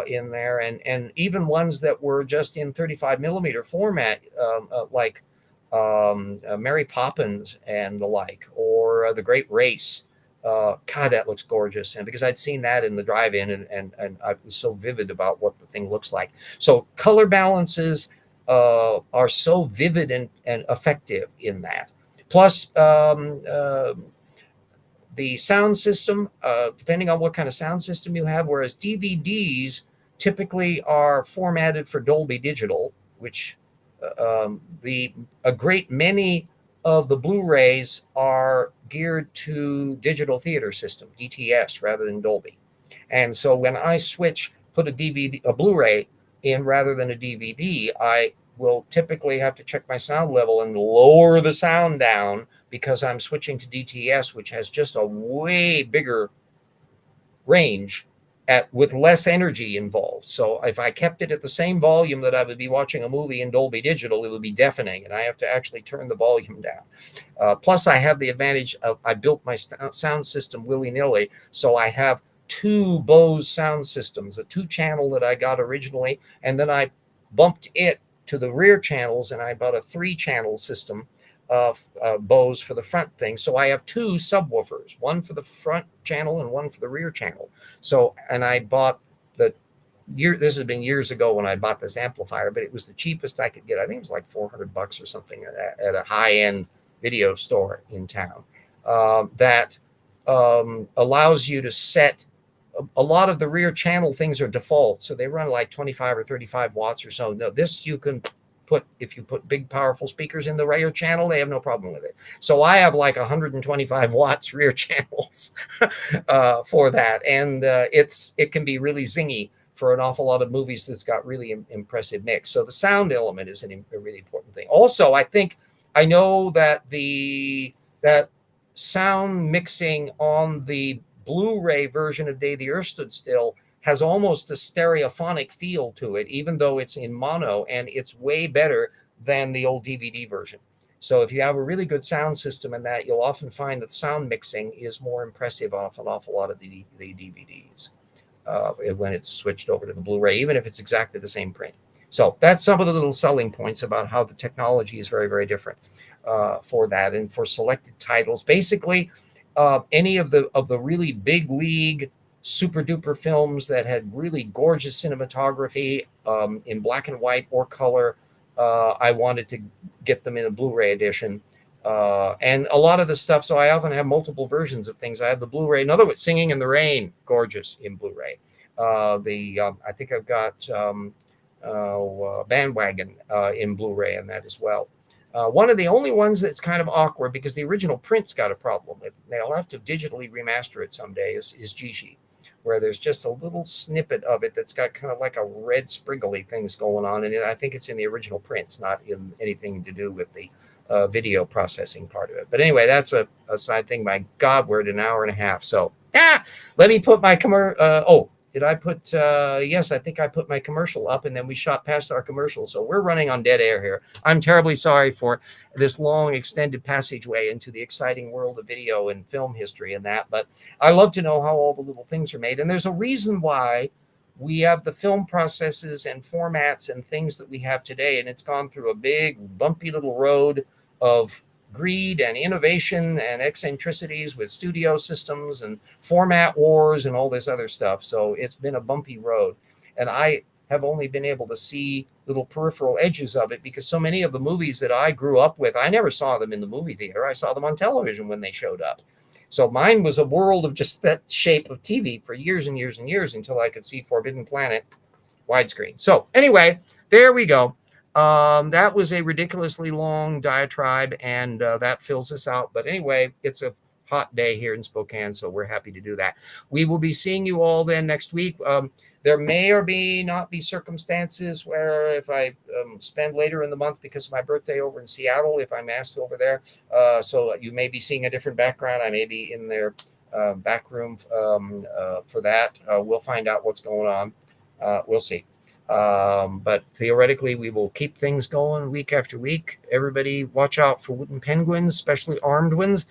in there. And even ones that were just in 35 millimeter format, like Mary Poppins and the like, or The Great Race. God, that looks gorgeous. And because I'd seen that in the drive-in, and I was so vivid about what the thing looks like. So color balances are so vivid and effective in that. Plus, the sound system, depending on what kind of sound system you have, whereas DVDs typically are formatted for Dolby Digital, which a great many of the Blu-rays are geared to digital theater system, DTS, rather than Dolby. And so when I put a Blu-ray in rather than a DVD, I will typically have to check my sound level and lower the sound down, because I'm switching to DTS, which has just a way bigger range with less energy involved. So if I kept it at the same volume that I would be watching a movie in Dolby Digital, it would be deafening, and I have to actually turn the volume down. Plus, I have the advantage of I built my sound system willy-nilly, so I have 2 Bose sound systems, a 2-channel that I got originally, and then I bumped it to the rear channels, and I bought a 3-channel system of Bose for the front thing. So I have 2 subwoofers, one for the front channel and one for the rear channel. So, and I bought this has been years ago when I bought this amplifier, but it was the cheapest I could get. I think it was like $400 or something at a high-end video store in town. That allows you to set a lot of the rear channel things are default. So they run like 25 or 35 watts or so. No, this you can if you put big powerful speakers in the rear channel, they have no problem with it. So I have like 125 watts rear channels for that. And it can be really zingy for an awful lot of movies that's got really impressive mix. So the sound element is a really important thing. Also, I know that that sound mixing on the Blu-ray version of Day the Earth Stood Still has almost a stereophonic feel to it, even though it's in mono, and it's way better than the old DVD version. So if you have a really good sound system in that, you'll often find that sound mixing is more impressive off an awful lot of the DVDs when it's switched over to the Blu-ray, even if it's exactly the same print. So that's some of the little selling points about how the technology is very, very different for that. And for selected titles, basically any of the really big league super duper films that had really gorgeous cinematography in black and white or color, I wanted to get them in a Blu-ray edition. And a lot of the stuff, so I often have multiple versions of things. I have the Blu-ray, another one, Singing in the Rain, gorgeous in Blu-ray. I think I've got Bandwagon in Blu-ray and that as well. One of the only ones that's kind of awkward because the original print's got a problem with. They'll have to digitally remaster it someday. Is Jishi, where there's just a little snippet of it that's got kind of like a red spriggly things going on, and I think it's in the original print. It's not in anything to do with the video processing part of it. But anyway, that's a side thing. My God, we're at an hour and a half. So let me put my did I put yes, I think I put my commercial up and then we shot past our commercial. So we're running on dead air here. I'm terribly sorry for this long extended passageway into the exciting world of video and film history and that, but I love to know how all the little things are made. And there's a reason why we have the film processes and formats and things that we have today. And it's gone through a big bumpy little road of greed and innovation and eccentricities with studio systems and format wars and all this other stuff. So it's been a bumpy road. And I have only been able to see little peripheral edges of it because so many of the movies that I grew up with, I never saw them in the movie theater. I saw them on television when they showed up. So mine was a world of just that shape of TV for years and years and years until I could see Forbidden Planet widescreen. So anyway, there we go. That was a ridiculously long diatribe, and that fills us out. But anyway, it's a hot day here in Spokane, so we're happy to do that. We will be seeing you all then next week. There may or may not be circumstances where if I spend later in the month because of my birthday over in Seattle, if I'm asked over there, so you may be seeing a different background. I may be in their back room for that. We'll find out what's going on. We'll see. But theoretically, we will keep things going week after week. Everybody watch out for wooden penguins, especially armed ones.